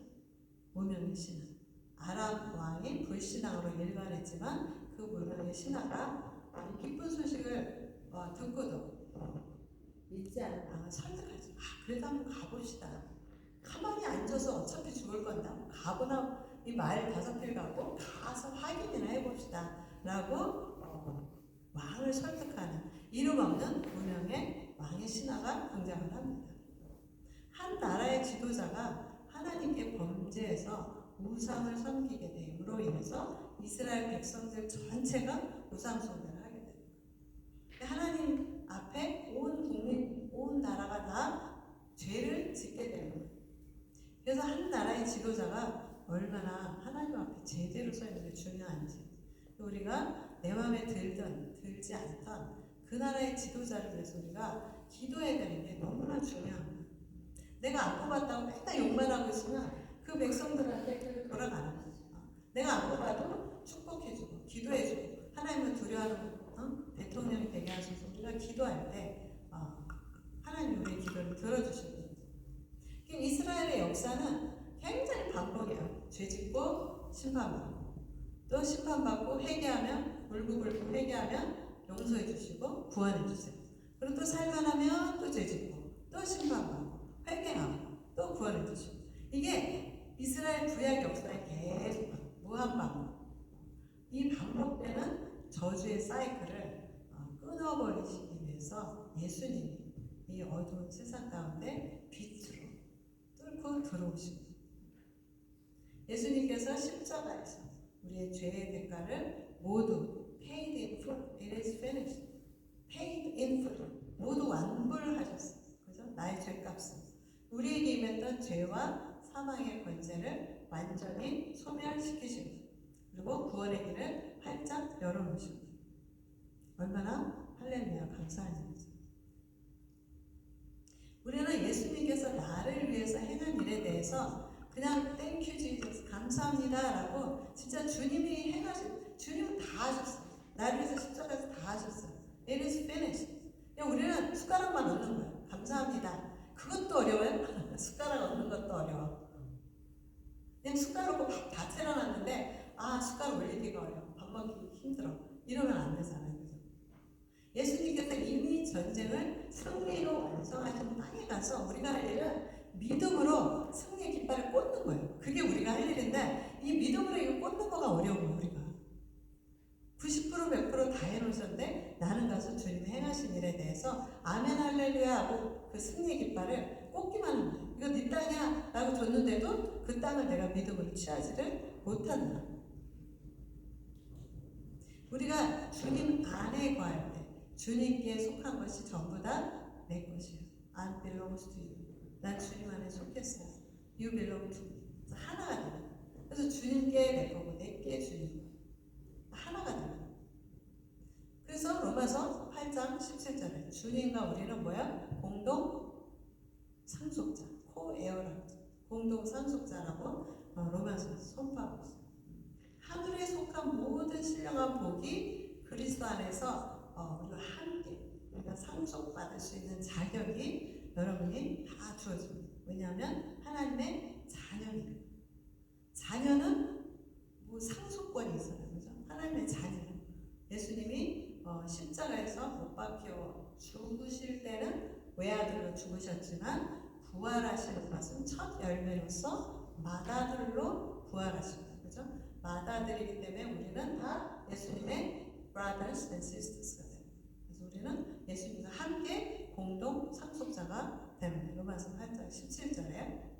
S1: 무명의 신앙. 아람 왕이 불신앙으로 일관했지만 그 무명의 신하가 기쁜 소식을 듣고도 믿지 않은 왕을 설득하죠. 그래도 한번 가봅시다. 가만히 앉아서 어차피 죽을 건데 가보나 이 말 5필 갖고 가서 확인이나 해봅시다. 라고 왕을 설득하는 이름 없는 무명의 왕의 신하가 등장을 합니다. 한 나라의 지도자가 하나님께 범죄해서 우상을 섬기게 됨으로 인해서 이스라엘 백성들 전체가 우상 숭배를 하게 됩니다. 하나님 앞에 온 국민, 온 나라가 다 죄를 짓게 되는 거예요. 그래서 한 나라의 지도자가 얼마나 하나님 앞에 제대로 서 있는 게 중요한지 우리가 내 마음에 들든 들지 않던 그 나라의 지도자를 위해서 우리가 기도해야 되는 게 너무나 중요한 거예요. 내가 안 뽑았다고 맨날 욕만 하고 있으면 그 백성들한테 돌아가는 거죠. 내가 안 뽑아도 축복해주고 기도해주고 하나님을 두려워하는 대통령이 되게 하셔서 우리가 기도할 때 하나님 우리의 기도를 들어주시거든요. 이스라엘의 역사는 굉장히 반복이에요. 죄짓고 심판받고 또 심판받고 회개하면 울고불고 회개하면 용서해 주시고 구원해 주세요. 그리고 또 살만하면 또 죄짓고 또 심판하고 회개하고 또 구원해 주시고 이게 이스라엘 구약 역사에 계속 무한반복 이 반복되는 저주의 사이클을 끊어버리시기 위해서 예수님이 이 어두운 세상 가운데 빛으로 뚫고 들어오시고 예수님께서 십자가에서 우리의 죄의 대가를 모두 paid in full, it is finished, paid in full 모두 완불하셨어요. 그죠? 나의 죄값은 우리에게 임했던 죄와 사망의 권세를 완전히 소멸시키시고 그리고 구원의 길을 활짝 열어놓으시고 얼마나 할렐루야 감사한 일이죠. 우리는 예수님께서 나를 위해서 행한 일에 대해서 그냥 땡큐 지저스 감사합니다 라고 진짜 주님이 행하신 주님은 다 하셨어요. 나를 위해서 십자가에서 다 하셨어요. It is finished. 그냥 우리는 숟가락만 얻는 거예요. 감사합니다. 그것도 어려워요. 숟가락 얻는 것도 어려워. 그냥 숟가락으로 밥 다 차려놨는데 숟가락 올리기가 어려워. 밥 먹기 힘들어. 이러면 안 되잖아요. 그죠? 예수님께서 이미 전쟁을 승리로 완성하신 땅에 가서 우리가 할 일은 믿음으로 승리의 깃발을 꽂는 거예요. 그게 우리가 할 일인데 이 믿음으로 이거 꽂는 거가 어려워요. 우리가 90% 100% 다 해놓으셨는데 나는 가서 주님이 행하신 일에 대해서 아멘 할렐루야 하고 그 승리의 깃발을 꽂기만 하는 거예요. 이거 네 땅이야 라고 줬는데도 그 땅을 내가 믿음으로 취하지를 못한다. 우리가 주님 안에 거할 때 주님께 속한 것이 전부 다 내 것이에요. I belongs to you. 난 주님 안에 속했어요. You belong to me. 그래서 하나가 되는 거예요. 그래서 주님께 내 거고 내게 주님 하나가 되는 거예요. 그래서 로마서 8장 17절에 주님과 우리는 뭐야? 공동 상속자, 코에어라고 공동 상속자라고 로마서에서 선포하고 있어요. 하늘에 속한 모든 신령한 복이 그리스도 안에서 우리가 함께 우리가 상속받을 수 있는 자격이 여러분이 다 주어집니다. 왜냐하면 하나님의 자녀니까. 자녀는 뭐 상속권이 있어요. 그죠? 하나님의 자녀. 예수님이 십자가에서 못 박혀 죽으실 때는 외아들로 죽으셨지만 부활하시는 것은 첫 열매로서 맏아들로 부활하십니다. 그죠? 맏아들이기 때문에 우리는 다 예수님의 brothers and sisters가 됩니다. 그래서 우리는 예수님과 함께 공동 상속자가 됩니다. 로마서 8장 17절에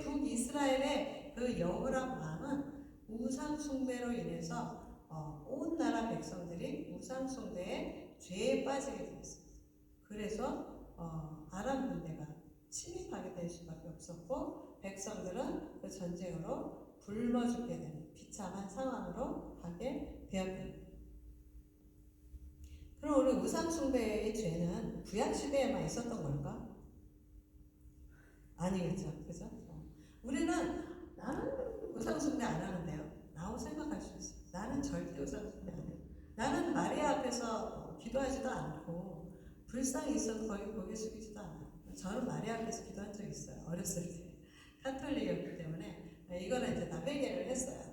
S1: 북이스라엘의 그 여호람 왕은 우상 숭배로 인해서 온 나라 백성들이 우상 숭배에 죄에 빠지게 되었습니다. 그래서 아람 군대가 침입하게 될 수밖에 없었고 백성들은 그 전쟁으로 굶어 죽게 되는 비참한 상황으로 가게 되었습니다. 그럼 우리 우상 숭배의 죄는 구약 시대에만 있었던 걸까? 아니겠죠, 그죠? 우리는 나는 우상 숭배 안 하는데요. 라고 생각할 수 있어요. 나는 절대 우상 숭배 안 해요. 나는 마리아 앞에서 기도하지도 않고 불상이 있어도 거기 고개 숙이지도 않아요. 저는 마리아 앞에서 기도한 적이 있어요. 어렸을 때. 카톨릭이었기 때문에 이거는 이제 다 회개를 했어요.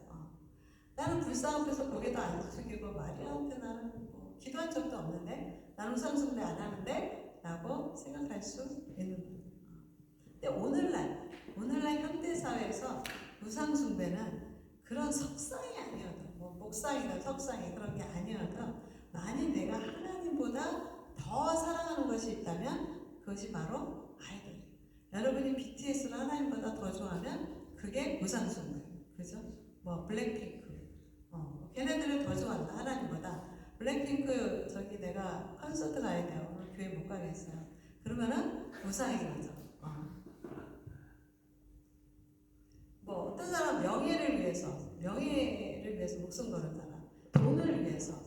S1: 나는 불상 앞에서 고개도 안 숙이고 마리아한테 나는 뭐 기도한 적도 없는데 나는 우상 숭배 안 하는데 라고 생각할 수 있는 거예요. 근데 오늘날 현대사회에서 우상 숭배는 그런 석상이 아니어도 뭐 목상이나 석상이 그런 게 아니어도 만일 내가 하나님보다 더 사랑하는 것이 있다면 그것이 바로 아이돌이에요. 여러분이 BTS를 하나님보다 더 좋아하면 그게 우상 숭배예요. 그죠? 뭐 블랙핑크 걔네들을 더 좋아한다 하나님보다. 블랙핑크 저기 내가 콘서트 가야 돼요. 오늘 교회 못 가겠어요. 그러면은 우상인 거죠. 뭐 어떤 사람 명예를 위해서 목숨 거는 사람, 돈을 위해서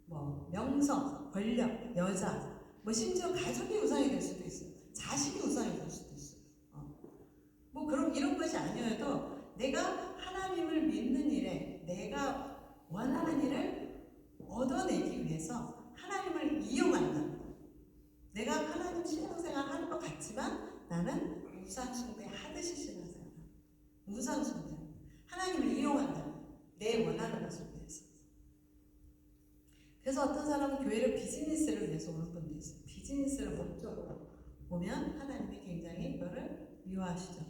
S1: 뭐 명성, 권력, 여자, 뭐 심지어 가족이 우상이 될 수도 있어요. 자식이 우상이 될 수도 있어요. 뭐 그런 이런 것이 아니어도 내가 하나님을 믿는 일에 내가 원하는 일을 얻어내기 위해서 하나님을 이용한다. 내가 하나님 신앙생활 하는 것 같지만 나는 우상숭배 하듯이 신앙생활. 우상숭배. 하나님을 이용한다. 내 원하는 것을 위해서. 그래서 어떤 사람은 교회를 비즈니스를 위해서 오는 분도 있어요. 비즈니스를 목적으로 오면 하나님이 굉장히 그거를 미워하시죠.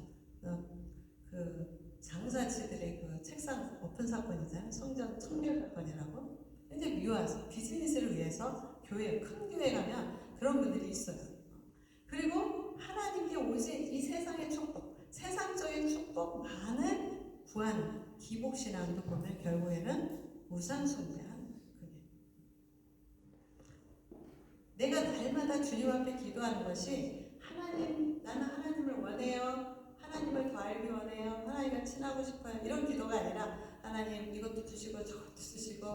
S1: 그 장사치들의 그 책상 오픈 사건이잖아요. 성전 청결 사건이라고. 굉장히 미워하세요. 비즈니스를 위해서 교회, 큰 교회 가면 그런 분들이 있어요. 그리고 하나님께 오직 이 세상의 축복, 세상적인 축복만을 구하는 기복신앙도 보면 결국에는 우상숭배한 그게. 내가 날마다 주님 앞에 기도하는 것이 하나님, 나는 하나님을 원해요. 하나님을 더 알기 원해요. 하나님과 친하고 싶어요. 이런 기도가 아니라 하나님 이것도 주시고 저것도 주시고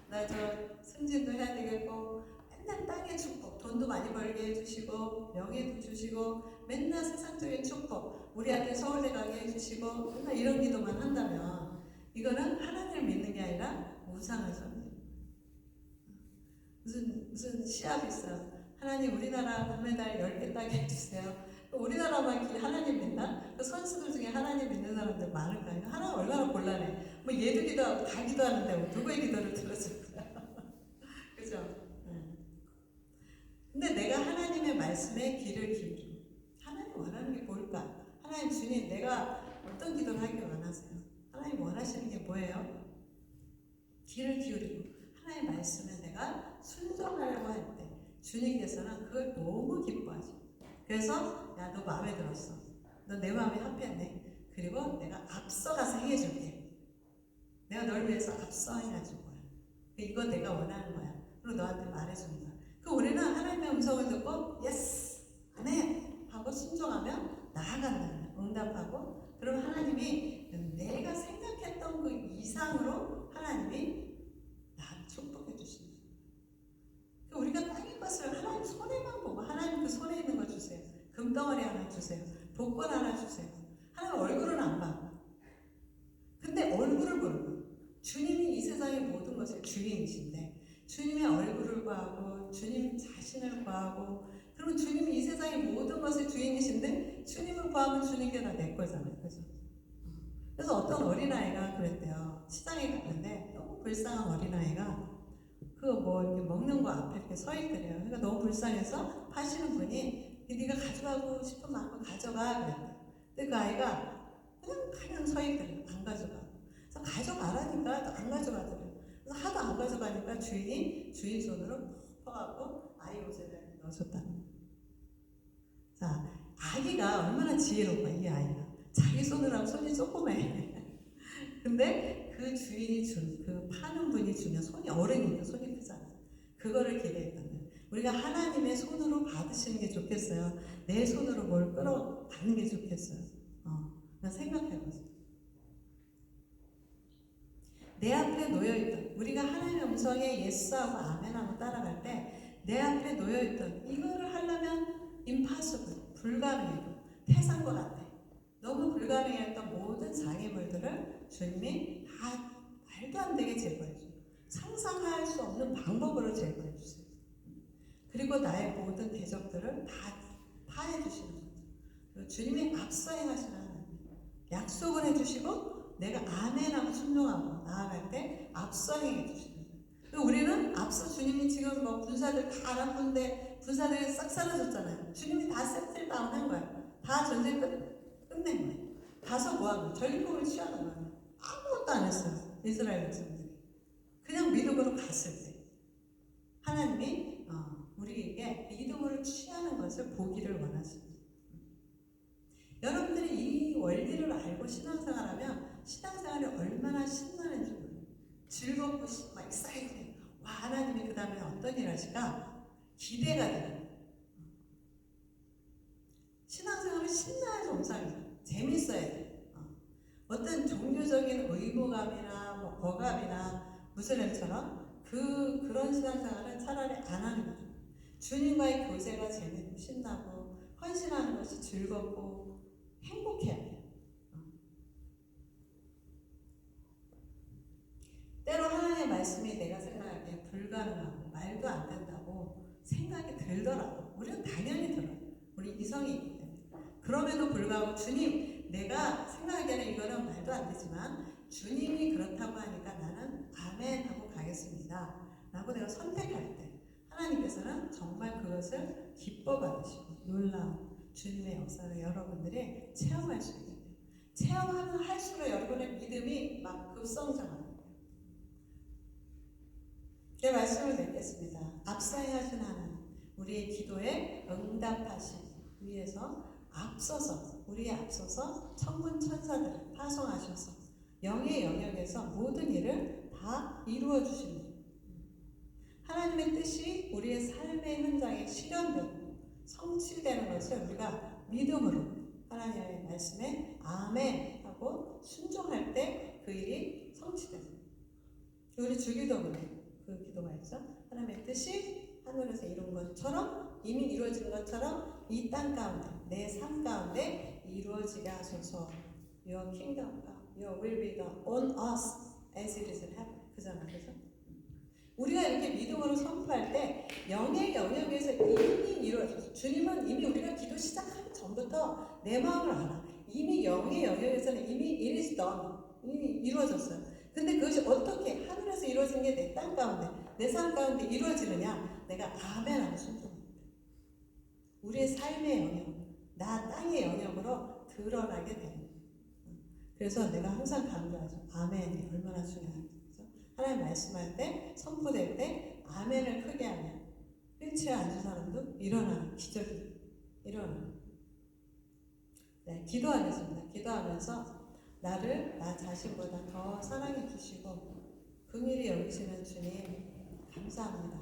S1: 나 저 승진도 해야 되겠고 맨날 땅의 축복, 돈도 많이 벌게 해주시고 명예도 주시고 맨날 세상적인 축복, 우리 아들 서울대 가게 해주시고 맨날 이런 기도만 한다면 이거는 하나님을 믿는 게 아니라 우상을 섬기는 무슨 시합이 있어요. 하나님 우리나라 금메달 10개 따게 해주세요. 우리나라만 하나님 믿나? 그 선수들 중에 하나님 믿는 사람들 많을까요? 하나 얼마나 곤란해. 뭐 얘도 기도하고 다 기도하는데 뭐 누구의 기도를 들어줄 거야? 그죠? 근데 내가 하나님의 말씀에 귀를 기울이고 하나님 원하는 게 뭘까? 하나님 주님 내가 어떤 기도를 하길 원하세요? 하나님 원하시는 게 뭐예요? 귀를 기울이고 하나님의 말씀에 내가 순종하려고 할 때 주님께서는 그걸 너무 기뻐하시고 그래서 야 너 마음에 들었어. 너 내 마음에 합했네. 그리고 내가 앞서가서 행해줄게. 내가 널 위해서 앞서 행해줄 거야. 이거 내가 원하는 거야. 그리고 너한테 말해주는 거야. 그 우리는 하나님의 음성을 듣고 예스, 아멘 하고 순종하면 나아간다는 거야. 응답하고 그럼 하나님이 내가 생각했던 그 이상으로 하나님이 나를 축복해 주시는 거야. 우리가 땅의 것을 하나님 손에만 보고 하나님 그 손에 있는 거 주세요. 금덩어리 하나 주세요. 복권 하나 주세요. 하나님 얼굴은 안 봐. 근데 얼굴을 보는 거예요. 주님이 이 세상의 모든 것의 주인이신데 주님의 얼굴을 구하고 주님 자신을 구하고 그러면 주님이 이 세상의 모든 것의 주인이신데 주님을 구하면 주님께 다 내 거잖아요. 그죠? 그래서 어떤 어린아이가 그랬대요. 시장에 갔는데 너무 불쌍한 어린아이가 그거 뭐 이렇게 먹는 거 앞에 이렇게 서 있더래요. 그러니까 너무 불쌍해서 파시는 분이 네가 가져가고 싶은 만큼 가져가 그랬대. 근데 그 아이가 그냥 서 있더래요. 안 가져가. 그래서 가져가라니까 안 가져가더래요. 그래서 하도 안 가져가니까 주인 손으로 퍼갖고 아이 옷에 넣어줬다는 거예요. 자, 아기가 얼마나 지혜로운 거야, 이 아이가. 자기 손으로 하면 손이 조그매. 근데 그 주인이 그 파는 분이 주면 손이 어른이니까 손이 크잖아. 그거를 기대했던 거예요. 우리가 하나님의 손으로 받으시는 게 좋겠어요? 내 손으로 뭘 끌어받는 게 좋겠어요? 그냥 생각해보세요. 내 앞에 놓여있던 우리가 하나님의 음성에 예스하고 아멘하고 따라갈 때 내 앞에 놓여있던 이거를 하려면 impossible, 불가능해도 태산과 같아. 너무 불가능했던 모든 장애물들을 주님이 다 말도 안 되게 제거해줘요. 상상할 수 없는 방법으로 제거해주세요. 그리고 나의 모든 대적들을 다 파해주시는 거죠. 주님이 앞서 행하시는 하나님. 약속을 해주시고 내가 아멘하고 순종하고 나아갈 때 앞서 행해주시는 거예요. 우리는 앞서 주님이 지금 뭐 군사들 다 알아본데 군사들이 싹 사라졌잖아요. 주님이 다 세틀다운 한 거야. 다 전쟁 끝낸 거예요. 가서 뭐하고 전리품을 취하는 거예요. 아무것도 안 했어요. 이스라엘 백성들이. 그냥 믿음으로 갔을 때 하나님이 우리에게 믿음으로 취하는 것을 보기를 원하십니다. 여러분들이 이 원리를 알고 신앙생활하면 신앙생활이 얼마나 신나는지 몰라요. 즐겁고 막 익사이팅. 와 하나님이 그 다음에 어떤 일 하실까? 기대가 돼요. 신앙생활은 신나야 정상이에요. 재밌어야 돼요. 어떤 종교적인 의무감이나 뭐 거감이나 무슬림처럼 그런 신앙생활은 차라리 안 하는 거죠. 주님과의 교제가 재밌고 신나고 헌신하는 것이 즐겁고 행복해야 돼요. 때로 하나님의 말씀이 내가 생각하기에 불가능하고 말도 안 된다고 생각이 들더라고. 우리는 당연히 들어요. 우리 이성이 있기 때문에. 그럼에도 불구하고 주님 내가 생각하기에는 이거는 말도 안 되지만 주님이 그렇다고 하니까 나는 아멘 하고 가겠습니다 라고 내가 선택할 때 하나님께서는 정말 그것을 기뻐 받으시고 놀라운 주님의 역사를 여러분들이 체험할 수 있게 돼요. 체험하면 할수록 여러분의 믿음이 막 급성장합니다. 제 말씀을 맺겠습니다. 앞서 행하신 하나님, 우리의 기도에 응답하신 위에서 앞서서 우리에 앞서서 천군 천사들을 파송하셔서 영의 영역에서 모든 일을 다 이루어 주십니다. 하나님의 뜻이 우리의 삶의 현장에 실현되고 성취되는 것을 우리가 믿음으로 하나님의 말씀에 아멘 하고 순종할 때 그 일이 성취됩니다. 우리 주기도문에 그 기도가 있죠. 하나님의 뜻이 하늘에서 이룬 것처럼 이미 이루어진 것처럼 이 땅 가운데 내 삶 가운데 이루어지게 하소서. Your kingdom come, Your will be done on us as it is in heaven. 그잖아, 그죠? 우리가 이렇게 믿음으로 선포할 때 영의 영역에서 이미 이루어졌어. 주님은 이미 우리가 기도 시작하기 전부터 내 마음을 알아. 이미 영의 영역에서는 이미 it is done. 이미 이루어졌어요. 근데 그것이 어떻게 하늘에서 이루어진 게 내 땅 가운데, 내 삶 가운데 이루어지느냐? 내가 아멘하고 순종합니다. 우리의 삶의 영역, 나 땅의 영역으로 드러나게 됩니다. 그래서 내가 항상 강조하죠. 아멘이 얼마나 중요한지. 하나님 말씀할 때, 선포될 때 아멘을 크게 하면 휠체어 앉은 사람도 일어나는 기적이 일어나는. 네, 기도하겠습니다. 기도하면서 나를 나 자신보다 더 사랑해 주시고 긍휼히 여기시는 주님 감사합니다.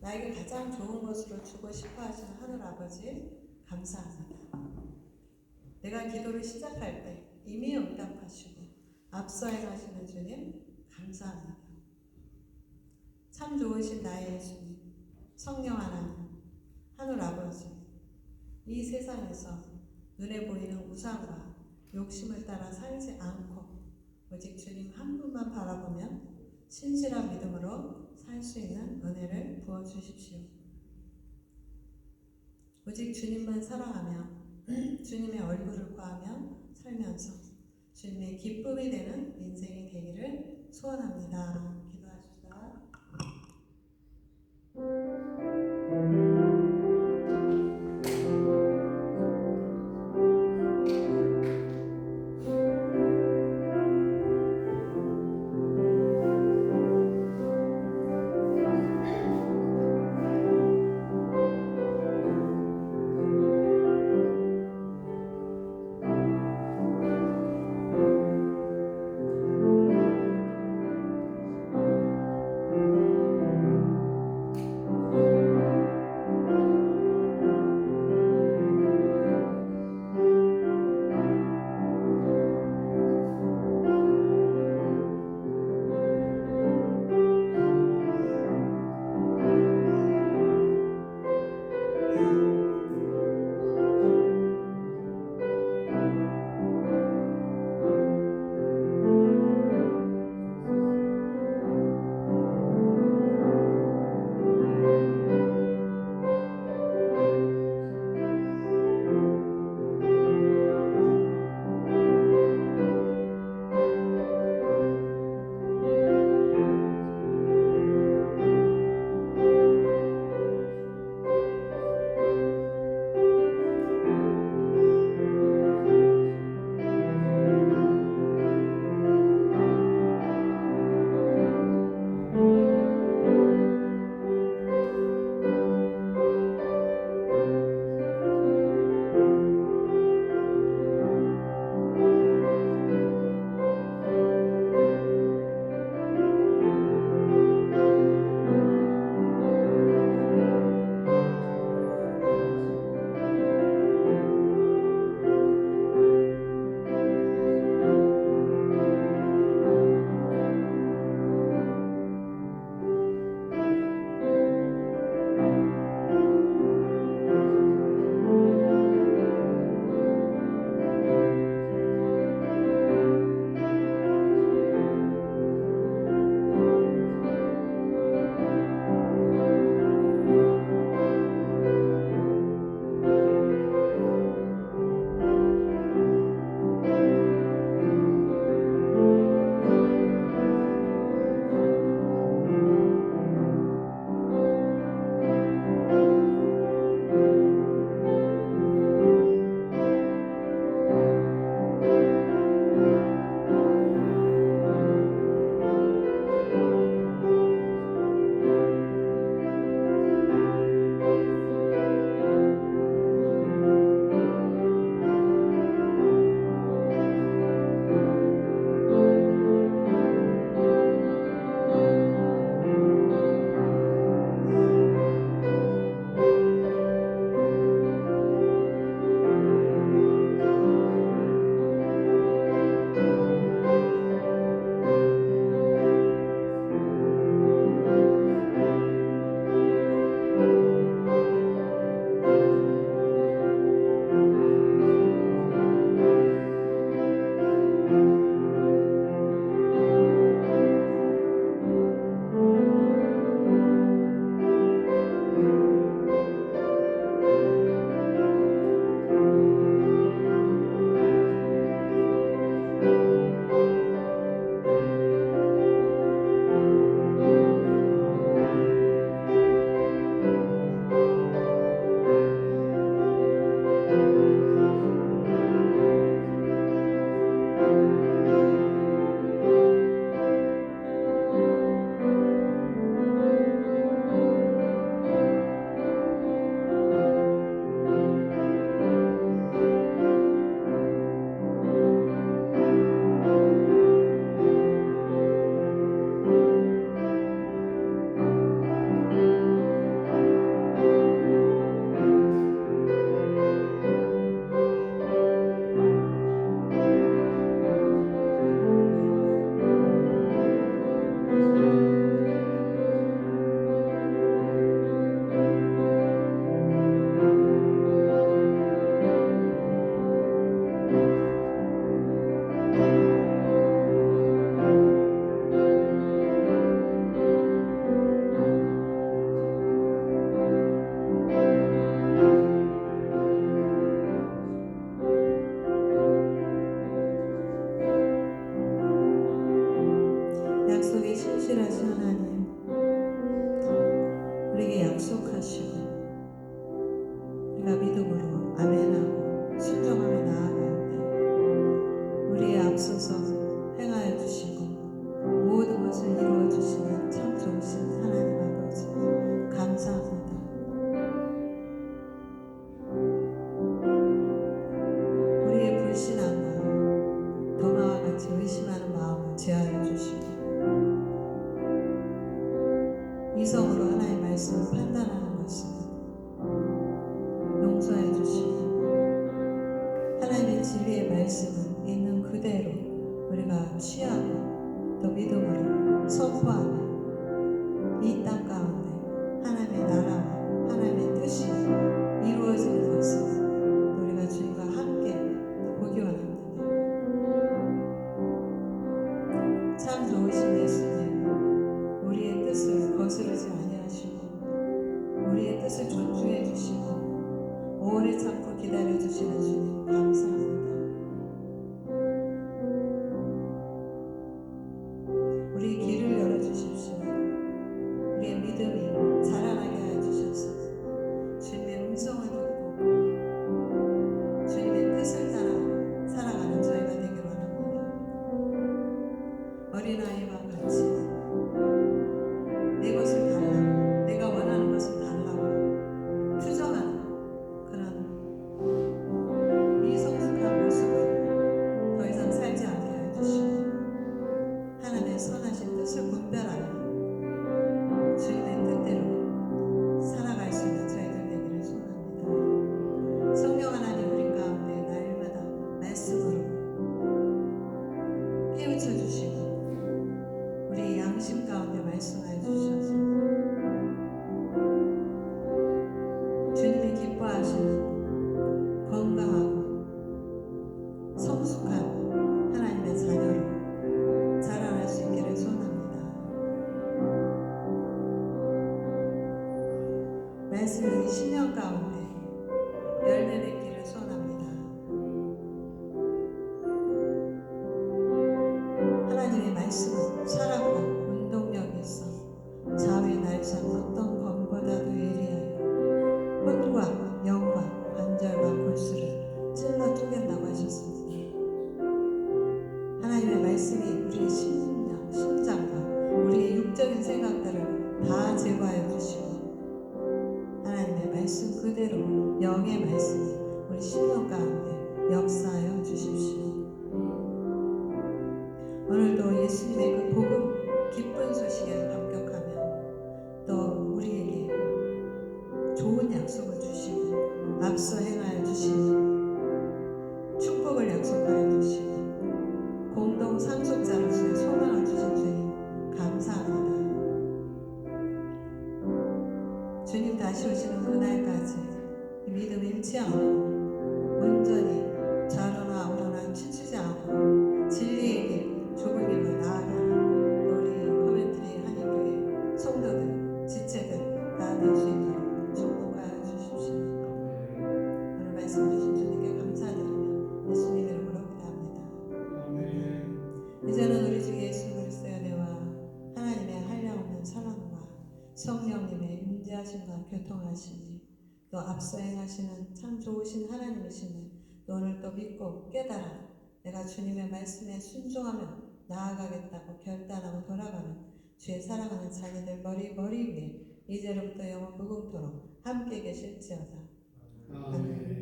S1: 나에게 가장 좋은 것으로 주고 싶어 하시는 하늘 아버지 감사합니다. 내가 기도를 시작할 때 이미 응답하시고 앞서 행하시는 주님 감사합니다. 참 좋으신 나의 예수님, 성령 하나님, 하늘 아버지, 이 세상에서 눈에 보이는 우상과 욕심을 따라 살지 않고 오직 주님 한 분만 바라보면 신실한 믿음으로 살 수 있는 은혜를 부어주십시오. 오직 주님만 사랑하며 주님의 얼굴을 구하며 살면서 주님의 기쁨이 되는 인생이 되기를 소원합니다. 기도하십시다. 하나님의 진리의 말씀은 있는 그대로 우리가 취하고 또 믿음으로 선포하며 이 땅 가운데 하나님의 나라와 하나님의 뜻이 이루어지는 것을 우리가 주님과 함께 보기 원합니다. 참 좋으신 예수님, 우리의 뜻을 거스르지 아니하시고 우리의 뜻을 존중해 주시고 오래 참고 기다려 주시는 주님 감사합니다. 우리 길을 열어 주십시오. 우리의 믿음이 자라나게 하여 주셔서 주님의 음성을 듣고 주님의 뜻을 따라 살아가는 저희가 되길 원합니다. 어린아이와 같이 내 것을 달라고, 내가 원하는 것을 달라고 투정하는 그런 미성숙한 모습을 더 이상 살지 않게 하여 주시고 하나님의 선하신 뜻을 분별하며 주님의 뜻대로 살아갈 수 있는 저희들 되기를 소원합니다. 성령 하나님 우리 가운데 날마다 말씀으로 깨우쳐 주시고 우리 양심 가운데 말씀하여 주셔서 주님이 기뻐하시는 건강하고 성숙한 하나님의 자녀로 자라날 수 있기를 소원합니다. 말씀이 우리 심령 가운데 열매 맺기를 소원합니다. 하나님의 말씀은 살았고 운동력이 있어 좌우의 날선 어떤 검보다도 예리하여 혼과 영과 관절과 골수를 찔러 쪼갠다고 하셨습니다. 하나님의 말씀이 우리의 심령, 심장과 우리의 육적인 생각들을 다 제거하여 주시고 하나님의 말씀 그대로 영의 말씀이 우리 심령 가운데 역사하여 주십시오. 오늘도 예수님의 그 복음 기쁜 소식에 감격하며 또 우리에게 좋은 약속을 주시고 앞서 행하여 주시는 축복을 약속하여 주시고 공동 상속자로서의 소망을 주신 주님 감사합니다. 주님 다시 오시는 그날까지 믿음 잃지 않고 온전히 좌로나 우로나 치치지 않고 진리의 길, 좁은 길로 나아가는 우리 커멘트리 한인교회 성도들, 지체들 다 될 수 있도록 축복하여 주십시오. 오늘 말씀 주신 주님께 감사드리며 예수님 이름으로 기도합니다. 이제는 우리 주 예수 그리스도의 은혜와 하나님의 한량없는 사랑과 성령님의 임재하심과 교통하심이 또 앞서 행하시는 참 좋으신 하나님이심을 또 오늘 또 믿고 깨달아 내가 주님의 말씀에 순종하며 나아가겠다고 결단하고 돌아가는 주의 사랑하는 자녀들 머리 위에 이제로부터 영원 무궁토록 함께 계실지어다. 아멘.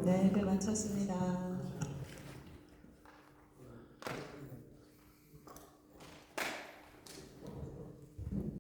S1: 네, 마쳤습니다.